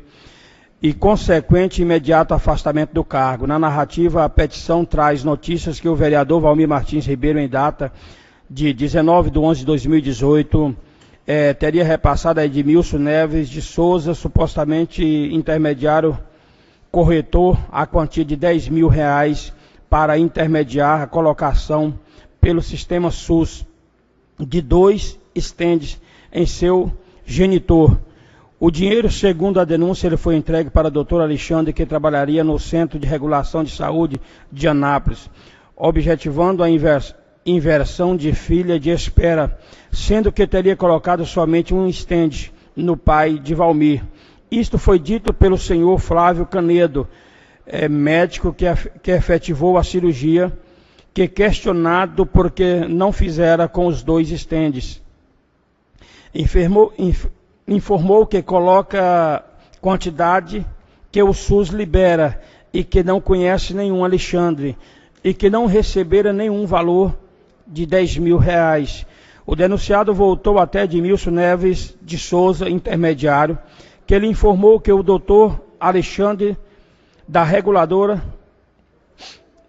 e consequente e imediato afastamento do cargo. Na narrativa, a petição traz notícias que o vereador Valmir Martins Ribeiro, em data de 19/11/2018, teria repassado a Edmilson Neves de Souza, supostamente intermediário corretor, a quantia de R$10.000 para intermediar a colocação pelo sistema SUS de 2 estendes em seu genitor. O dinheiro, segundo a denúncia, ele foi entregue para o Dr. Alexandre, que trabalharia no Centro de Regulação de Saúde de Anápolis, objetivando a inversão de filha de espera, sendo que teria colocado somente um estende no pai de Valmir. Isto foi dito pelo senhor Flávio Canedo, médico que efetivou a cirurgia, que questionado porque não fizera com os 2 estendes. Informou que coloca quantidade que o SUS libera e que não conhece nenhum Alexandre e que não recebera nenhum valor de R$10.000. O denunciado voltou até Edmilson Neves de Souza, intermediário, que ele informou que o doutor Alexandre, da reguladora,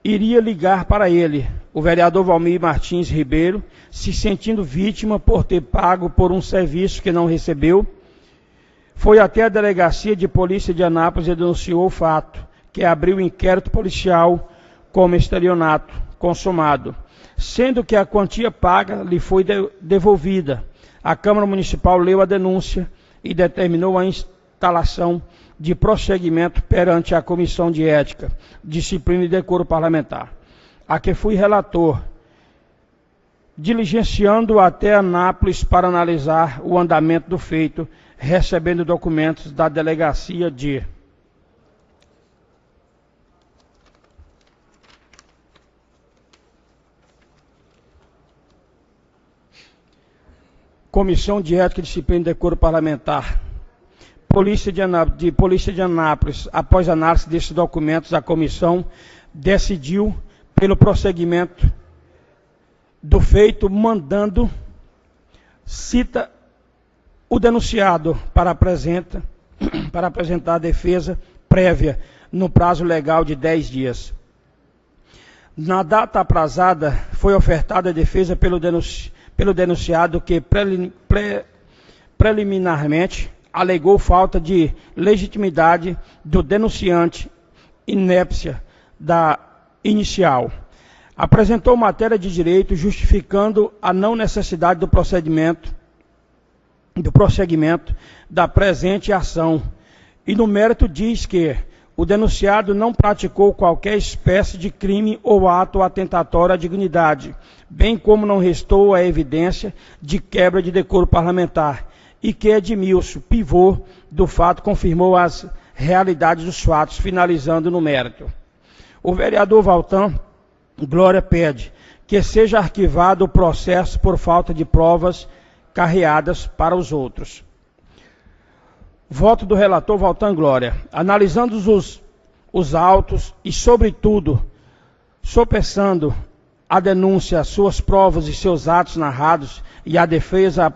iria ligar para ele. O vereador Valmir Martins Ribeiro, se sentindo vítima por ter pago por um serviço que não recebeu, foi até a delegacia de polícia de Anápolis e denunciou o fato, que abriu inquérito policial como estelionato consumado, sendo que a quantia paga lhe foi devolvida. A Câmara Municipal leu a denúncia e determinou a instalação de prosseguimento perante a Comissão de Ética, Disciplina e Decoro Parlamentar, a que fui relator, diligenciando até Anápolis para analisar o andamento do feito, recebendo documentos da delegacia de Comissão de Ética, Disciplina e Decoro Parlamentar, Polícia de Anápolis. Após análise desses documentos, a comissão decidiu pelo prosseguimento do feito, mandando cita o denunciado para apresentar a defesa prévia no prazo legal de 10 dias. Na data aprazada, foi ofertada a defesa pelo denunciado que preliminarmente alegou falta de legitimidade do denunciante, inépcia da inicial. Apresentou matéria de direito justificando a não necessidade do prosseguimento da presente ação. E no mérito diz que o denunciado não praticou qualquer espécie de crime ou ato atentatório à dignidade, bem como não restou a evidência de quebra de decoro parlamentar, e que Edmilson, pivô do fato, confirmou as realidades dos fatos, finalizando no mérito. O vereador Valtan Glória pede que seja arquivado o processo por falta de provas carreadas para os outros. Voto do relator Valtan Glória. Analisando os autos e, sobretudo, sopesando a denúncia, suas provas e seus atos narrados e a defesa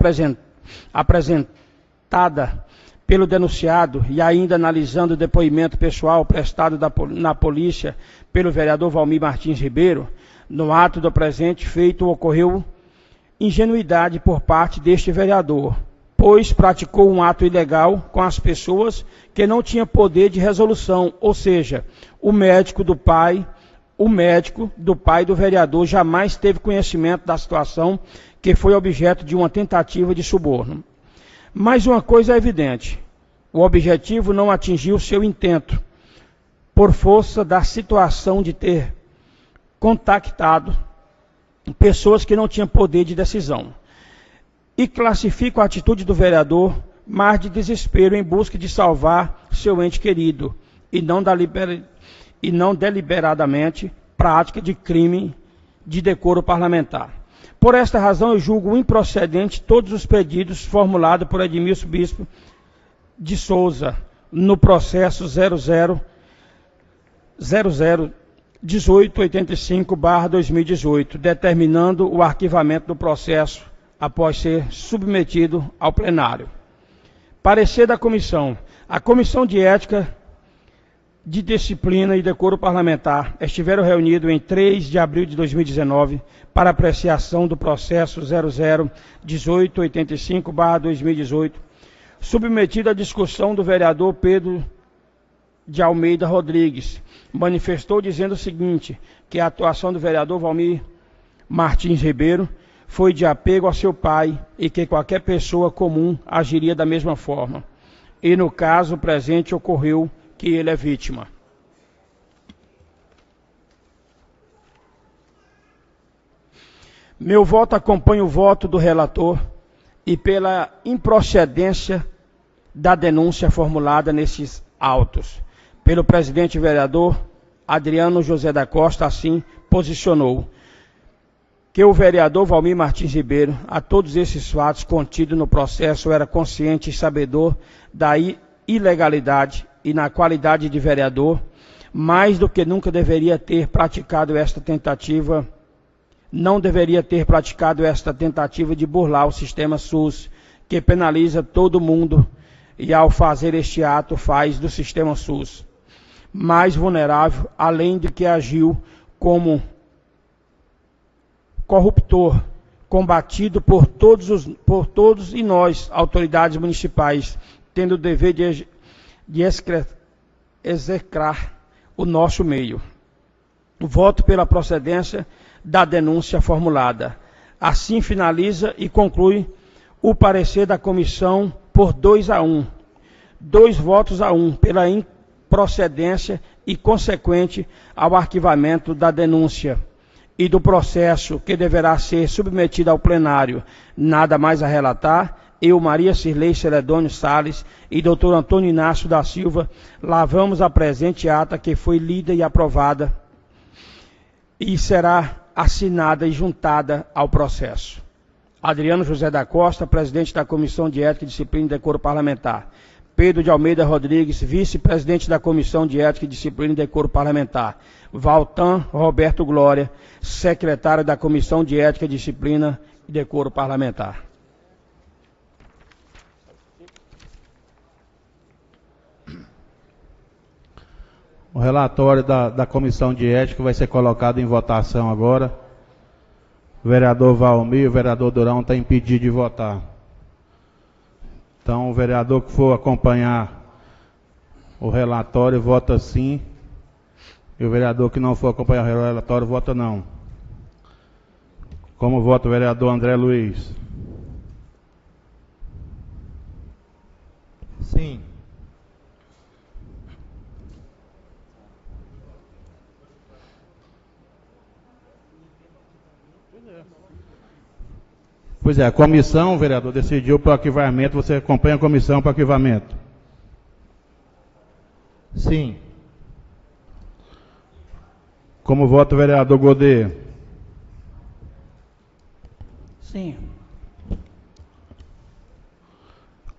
apresentada pelo denunciado, e ainda analisando o depoimento pessoal prestado na polícia pelo vereador Valmir Martins Ribeiro, no ato do presente feito ocorreu ingenuidade por parte deste vereador, pois praticou um ato ilegal com as pessoas que não tinha poder de resolução, ou seja, o médico do pai do vereador jamais teve conhecimento da situação que foi objeto de uma tentativa de suborno. Mas uma coisa é evidente: o objetivo não atingiu seu intento, por força da situação de ter contactado pessoas que não tinham poder de decisão. E classifico a atitude do vereador mais de desespero em busca de salvar seu ente querido, e não deliberadamente prática de crime de decoro parlamentar. Por esta razão, eu julgo improcedente todos os pedidos formulados por Edmilson Bispo de Souza no processo 001885/2018, determinando o arquivamento do processo após ser submetido ao plenário. Parecer da comissão. A Comissão de Ética, de Disciplina e Decoro Parlamentar estiveram reunidos em 3 de abril de 2019 para apreciação do processo 001885/2018, submetido à discussão do vereador Pedro de Almeida Rodrigues. Manifestou dizendo o seguinte, que a atuação do vereador Valmir Martins Ribeiro foi de apego ao seu pai e que qualquer pessoa comum agiria da mesma forma. E no caso presente ocorreu que ele é vítima. Meu voto acompanha o voto do relator e pela improcedência da denúncia formulada nesses autos. Pelo presidente vereador Adriano José da Costa, assim posicionou que o vereador Valmir Martins Ribeiro, a todos esses fatos contidos no processo, era consciente e sabedor da ilegalidade e, na qualidade de vereador, mais do que nunca deveria ter praticado esta tentativa, não deveria ter praticado esta tentativa de burlar o sistema SUS, que penaliza todo mundo, e ao fazer este ato faz do sistema SUS mais vulnerável, além de que agiu como corruptor, combatido por todos e nós, autoridades municipais, tendo o dever de execrar o nosso meio. Voto pela procedência da denúncia formulada. Assim finaliza e conclui o parecer da comissão por 2-1. 2 votos a 1 pela improcedência e consequente ao arquivamento da denúncia e do processo que deverá ser submetido ao plenário. Nada mais a relatar. Eu, Maria Cirlei Celedônio Salles e Dr. Antônio Inácio da Silva, lavamos a presente ata que foi lida e aprovada e será assinada e juntada ao processo. Adriano José da Costa, presidente da Comissão de Ética, Disciplina e Decoro Parlamentar. Pedro de Almeida Rodrigues, vice-presidente da Comissão de Ética, Disciplina e Decoro Parlamentar. Valtan Roberto Glória, secretário da Comissão de Ética, Disciplina e Decoro Parlamentar. O relatório da Comissão de Ética vai ser colocado em votação agora. O vereador Valmir e o vereador Durão estão impedidos de votar. Então, o vereador que for acompanhar o relatório vota sim. E o vereador que não for acompanhar o relatório vota não. Como vota o vereador André Luiz? Sim. Pois é, a comissão, vereador, decidiu para o arquivamento. Você acompanha a comissão para o arquivamento? Sim. Como vota o vereador Godet? Sim.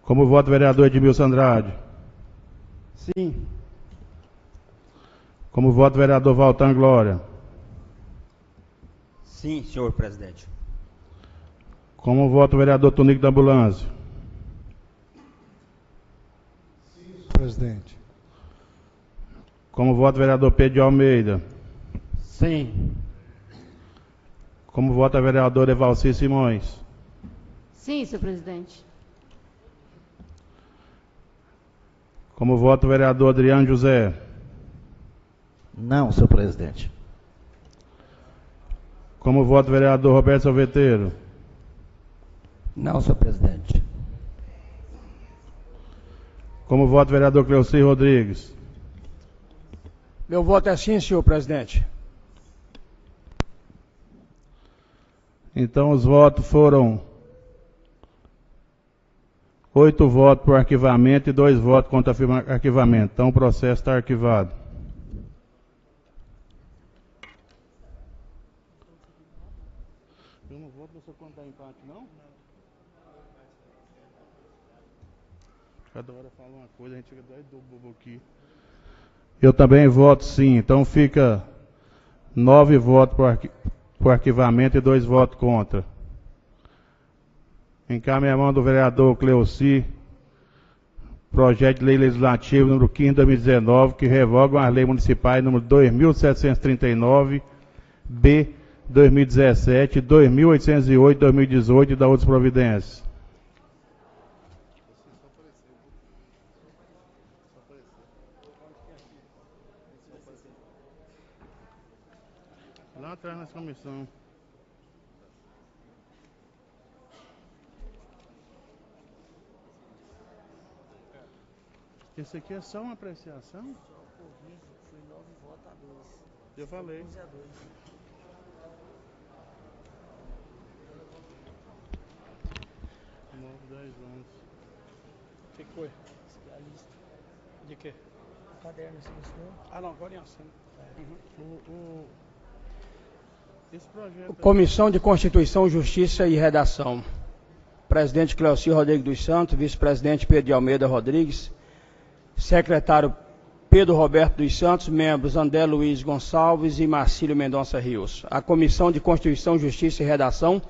Como vota o vereador Edmilson Andrade? Sim. Como vota o vereador Valtan Glória? Sim, senhor presidente. Como vota o vereador Tonico da Ambulância? Presidente. Como vota o vereador Pedro de Almeida? Sim. Como vota o vereador Evalci Simões? Sim, senhor presidente. Como vota o vereador Adriano José? Não, senhor presidente. Como vota o vereador Roberto Salveteiro? Não, senhor presidente. Como vota o vereador Cleuci Rodrigues? Meu voto é sim, senhor presidente. Então os votos foram 8 votos por arquivamento e 2 votos contra arquivamento. Então o processo está arquivado. Eu não voto você contar empate, não? Cada hora fala uma coisa, a gente fica doido do bobo aqui. Eu também voto sim, então fica 9 votos por arquivamento e 2 votos contra. Encaminha a mão do vereador Cleuci, projeto de lei legislativo número 15 de 2019, que revoga as leis municipais número 2.739, B 2017, 2.808, 2018 e da outras providências. Lá atrás nessa comissão. Esse aqui é só uma apreciação? Foi 9 votos a 2. Eu falei. 15 a 2. 9, 10, 11. O que foi? Essa aqui é a lista. De quê? O caderno, assim, senhor. Ah, não, agora em aceno. Esse projeto... Comissão de Constituição, Justiça e Redação. Presidente Cleuci Rodrigues dos Santos, vice-presidente Pedro de Almeida Rodrigues, secretário Pedro Roberto dos Santos, membros André Luiz Gonçalves e Marcílio Mendonça Rios. A Comissão de Constituição, Justiça e Redação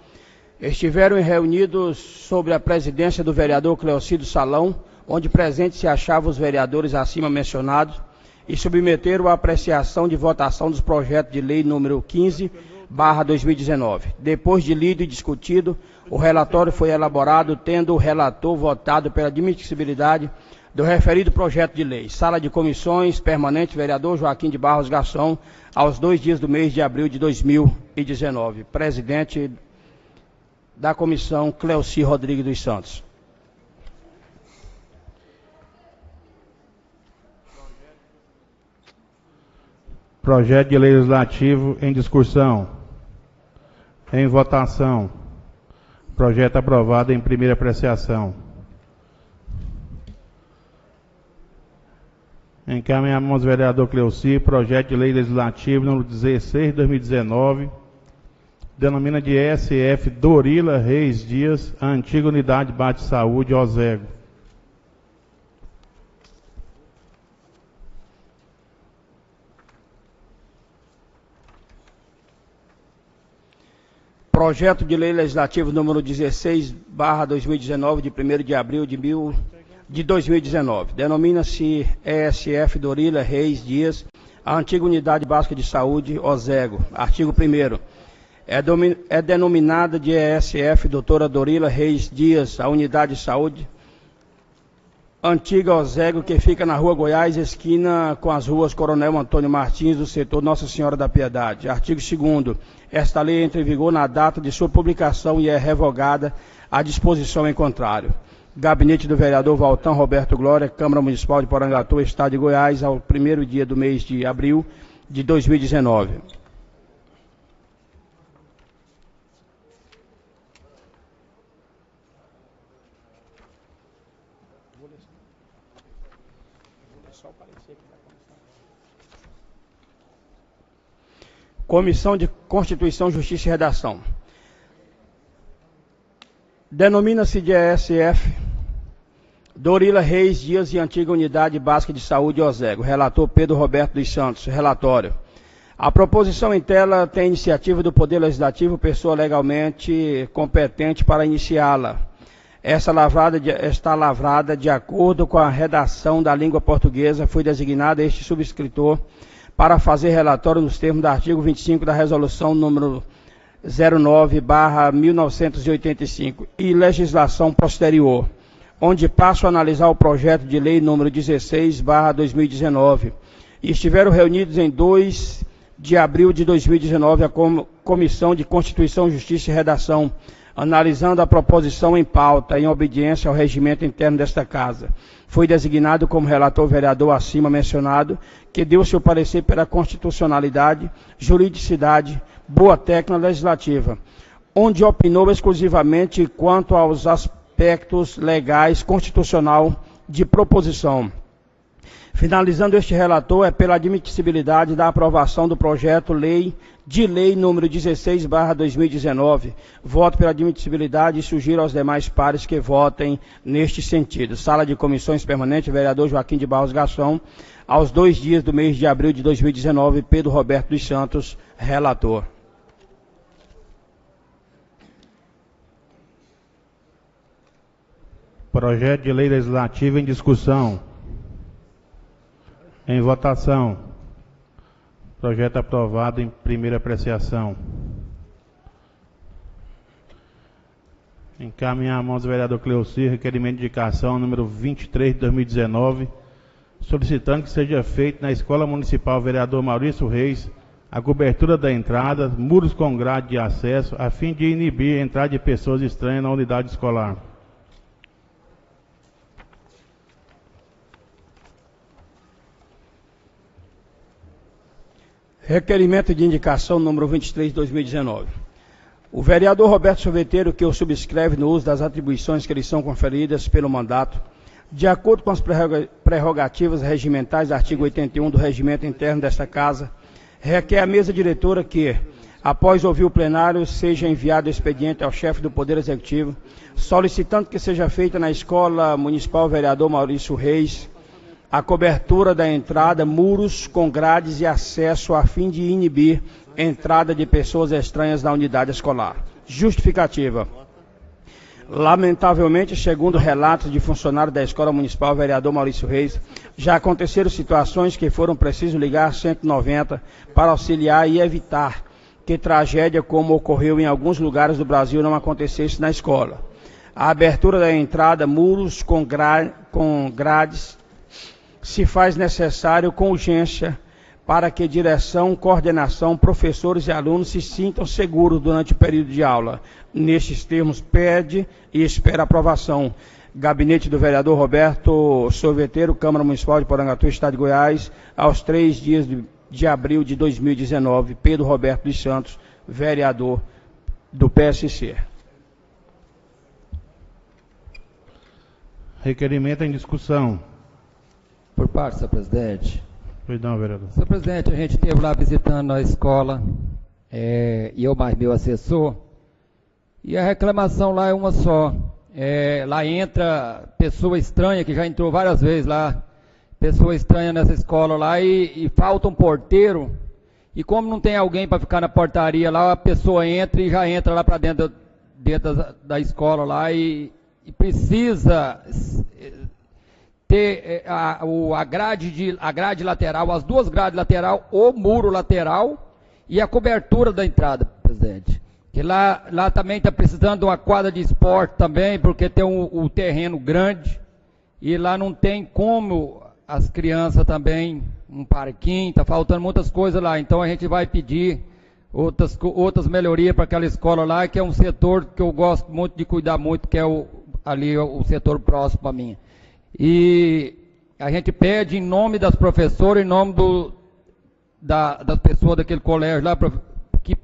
estiveram reunidos sob a presidência do vereador Cleuci do Salão, onde presentes se achavam os vereadores acima mencionados, e submeteram a apreciação de votação dos projetos de lei número 15/2019. Depois de lido e discutido, o relatório foi elaborado, tendo o relator votado pela admissibilidade do referido projeto de lei. Sala de comissões permanente, vereador Joaquim de Barros Garçom, aos 2 dias do mês de abril de 2019. Presidente da comissão, Cleuci Rodrigues dos Santos. Projeto de lei legislativo em discussão. Em votação. Projeto aprovado em primeira apreciação. Encaminhamos, vereador Cleuci, projeto de lei legislativo número 16 de 2019, denomina de SF Dorila Reis Dias, a antiga unidade de base de saúde Osego. Projeto de lei legislativo número 16/2019, de 1º de abril de 2019. Denomina-se ESF Dorila Reis Dias, a antiga Unidade Básica de Saúde, OSEGO. Artigo 1º. É denominada de ESF doutora Dorila Reis Dias, a Unidade de Saúde, antiga OSEGO, que fica na Rua Goiás, esquina com as ruas Coronel Antônio Martins, do setor Nossa Senhora da Piedade. Artigo 2º. Esta lei entra em vigor na data de sua publicação e é revogada a disposição em contrário. Gabinete do vereador Valtão Roberto Glória, Câmara Municipal de Porangatu, Estado de Goiás, ao 1º dia do mês de abril de 2019. Comissão de Constituição, Justiça e Redação. Denomina-se de ESF Dorila Reis Dias e Antiga Unidade Básica de Saúde, OSEGO. Relator Pedro Roberto dos Santos. Relatório. A proposição em tela tem iniciativa do Poder Legislativo, pessoa legalmente competente para iniciá-la. Está lavrada de acordo com a redação da língua portuguesa. Foi designado este subscritor para fazer relatório nos termos do artigo 25 da Resolução número 09/1985 e legislação posterior, onde passo a analisar o projeto de lei número 16/2019. E estiveram reunidos em 2 de abril de 2019 a Comissão de Constituição, Justiça e Redação, analisando a proposição em pauta, em obediência ao regimento interno desta Casa. Foi designado como relator o vereador acima mencionado, que deu seu parecer pela constitucionalidade, juridicidade, boa técnica legislativa, onde opinou exclusivamente quanto aos aspectos legais constitucional de proposição. Finalizando este relator, é pela admissibilidade da aprovação do projeto de lei número 16/2019. Voto pela admissibilidade e sugiro aos demais pares que votem neste sentido. Sala de Comissões Permanente, vereador Joaquim de Barros Garçom, aos 2 dias do mês de abril de 2019, Pedro Roberto dos Santos, relator. Projeto de lei legislativa em discussão. Em votação. Projeto aprovado em primeira apreciação. Encaminhar a mão do vereador Cleocir, requerimento de indicação número 23 de 2019, solicitando que seja feito na Escola Municipal Vereador Maurício Reis a cobertura da entrada, muros com grade de acesso, a fim de inibir a entrada de pessoas estranhas na unidade escolar. Requerimento de indicação número 23 de 2019. O vereador Roberto Sorveteiro, que o subscreve no uso das atribuições que lhe são conferidas pelo mandato, de acordo com as prerrogativas regimentais do artigo 81 do regimento interno desta Casa, requer à mesa diretora que, após ouvir o plenário, seja enviado o expediente ao chefe do Poder Executivo, solicitando que seja feita na Escola Municipal Vereador Maurício Reis a cobertura da entrada, muros com grades e acesso a fim de inibir entrada de pessoas estranhas na unidade escolar. Justificativa. Lamentavelmente, segundo relatos de funcionários da Escola Municipal Vereador Maurício Reis, já aconteceram situações que foram preciso ligar 190 para auxiliar e evitar que tragédia como ocorreu em alguns lugares do Brasil não acontecesse na escola. A abertura da entrada, muros com grades, se faz necessário com urgência para que direção, coordenação, professores e alunos se sintam seguros durante o período de aula. Nestes termos, pede e espera aprovação. Gabinete do vereador Roberto Sorveteiro, Câmara Municipal de Porangatu, Estado de Goiás, aos 3 dias de abril de 2019, Pedro Roberto dos Santos, vereador do PSC. Requerimento em discussão. Por parte, senhor presidente. Pois não, vereador. Senhor presidente, a gente esteve lá visitando a escola, e eu mais meu assessor, e a reclamação lá é uma só. Lá entra pessoa estranha, que já entrou várias vezes lá, pessoa estranha nessa escola lá, e falta um porteiro, e como não tem alguém para ficar na portaria lá, a pessoa entra e já entra lá para dentro da escola lá, e precisa ter a grade lateral, as duas grades lateral, o muro lateral e a cobertura da entrada, presidente. Que lá também está precisando de uma quadra de esporte também, porque tem um terreno grande e lá não tem como as crianças também, um parquinho, está faltando muitas coisas lá. Então a gente vai pedir outras melhorias para aquela escola lá, que é um setor que eu gosto muito de cuidar muito, que é o setor próximo a mim. E a gente pede em nome das professoras, em nome das pessoas daquele colégio lá, que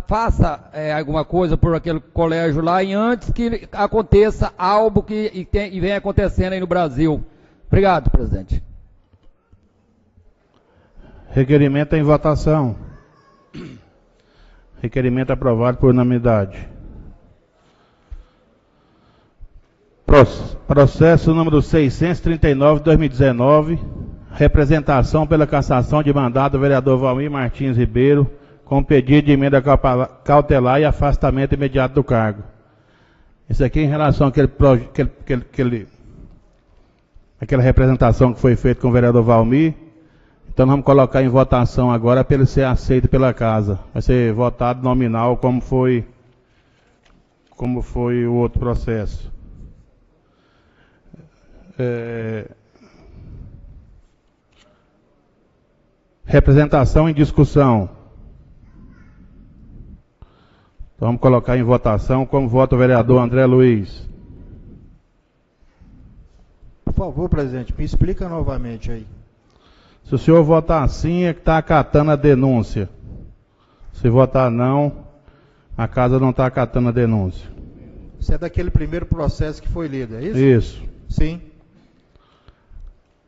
faça alguma coisa por aquele colégio lá, e antes que aconteça algo que vem acontecendo aí no Brasil. Obrigado, presidente. Requerimento em votação. Requerimento aprovado por unanimidade. Processo número 639 de 2019, representação pela cassação de mandado do vereador Valmir Martins Ribeiro, com pedido de emenda cautelar e afastamento imediato do cargo. Isso aqui em relação àquela representação que foi feita com o vereador Valmir. Então vamos colocar em votação agora para ele ser aceito pela casa. Vai ser votado nominal como foi o outro processo. Representação em discussão. Então vamos colocar em votação como vota o vereador André Luiz. Por favor, presidente, me explica novamente aí. Se o senhor votar sim, é que está acatando a denúncia. Se votar não, a casa não está acatando a denúncia. Isso é daquele primeiro processo que foi lido, é isso? Isso. Sim.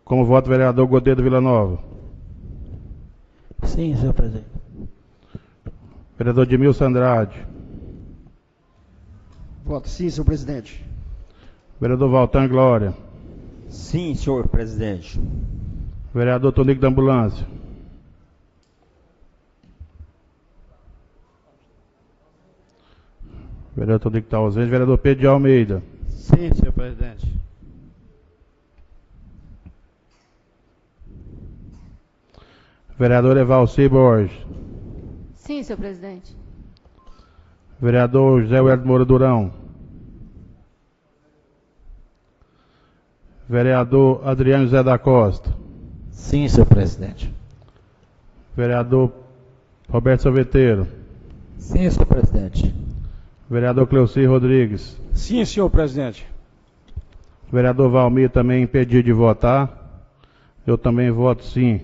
Como vota o vereador Godet do Vila Nova? Sim, senhor presidente. Vereador Edmilson Andrade. Voto sim, senhor presidente. Vereador Valtan Glória. Sim, senhor presidente. Vereador Tonico da Ambulância. Vereador Tonico está ausente. Vereador Pedro de Almeida. Sim, senhor presidente. Vereador Evalci Borges. Sim, senhor presidente. Vereador José Wellington Moura Durão. Vereador Adriano José da Costa. Sim, senhor presidente. Vereador Roberto Sorveteiro. Sim, senhor presidente. Vereador Cleuci Rodrigues. Sim, senhor presidente. Vereador Valmir também impedido de votar. Eu também voto sim.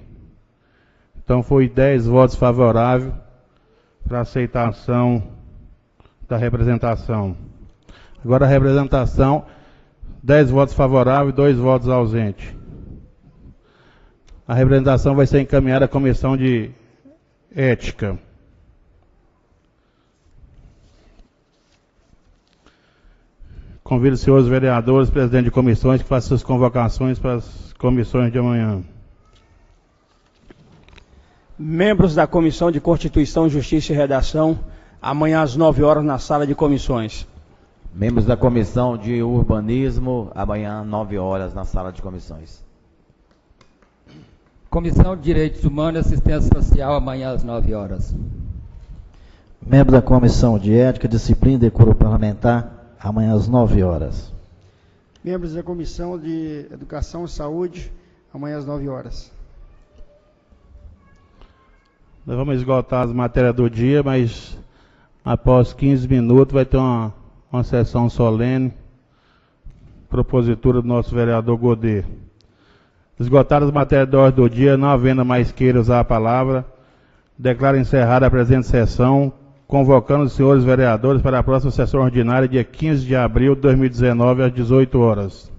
Então foi 10 votos favoráveis para a aceitação da representação. Agora a representação, 10 votos favoráveis e 2 votos ausentes. A representação vai ser encaminhada à Comissão de Ética. Convido os senhores vereadores, presidente de comissões, que façam suas convocações para as comissões de amanhã. Membros da Comissão de Constituição, Justiça e Redação, amanhã às 9 horas na sala de comissões. Membros da Comissão de Urbanismo, amanhã às 9 horas na sala de comissões. Comissão de Direitos Humanos e Assistência Social, amanhã às 9 horas. Membro da Comissão de Ética, Disciplina e Decoro Parlamentar, amanhã às 9 horas. Membros da Comissão de Educação e Saúde, amanhã às 9 horas. Nós vamos esgotar as matérias do dia, mas após 15 minutos vai ter uma sessão solene, propositura do nosso vereador Godet. Esgotadas as matérias da ordem do dia, não havendo mais queira usar a palavra, declaro encerrada a presente sessão, convocando os senhores vereadores para a próxima sessão ordinária, dia 15 de abril de 2019, às 18 horas.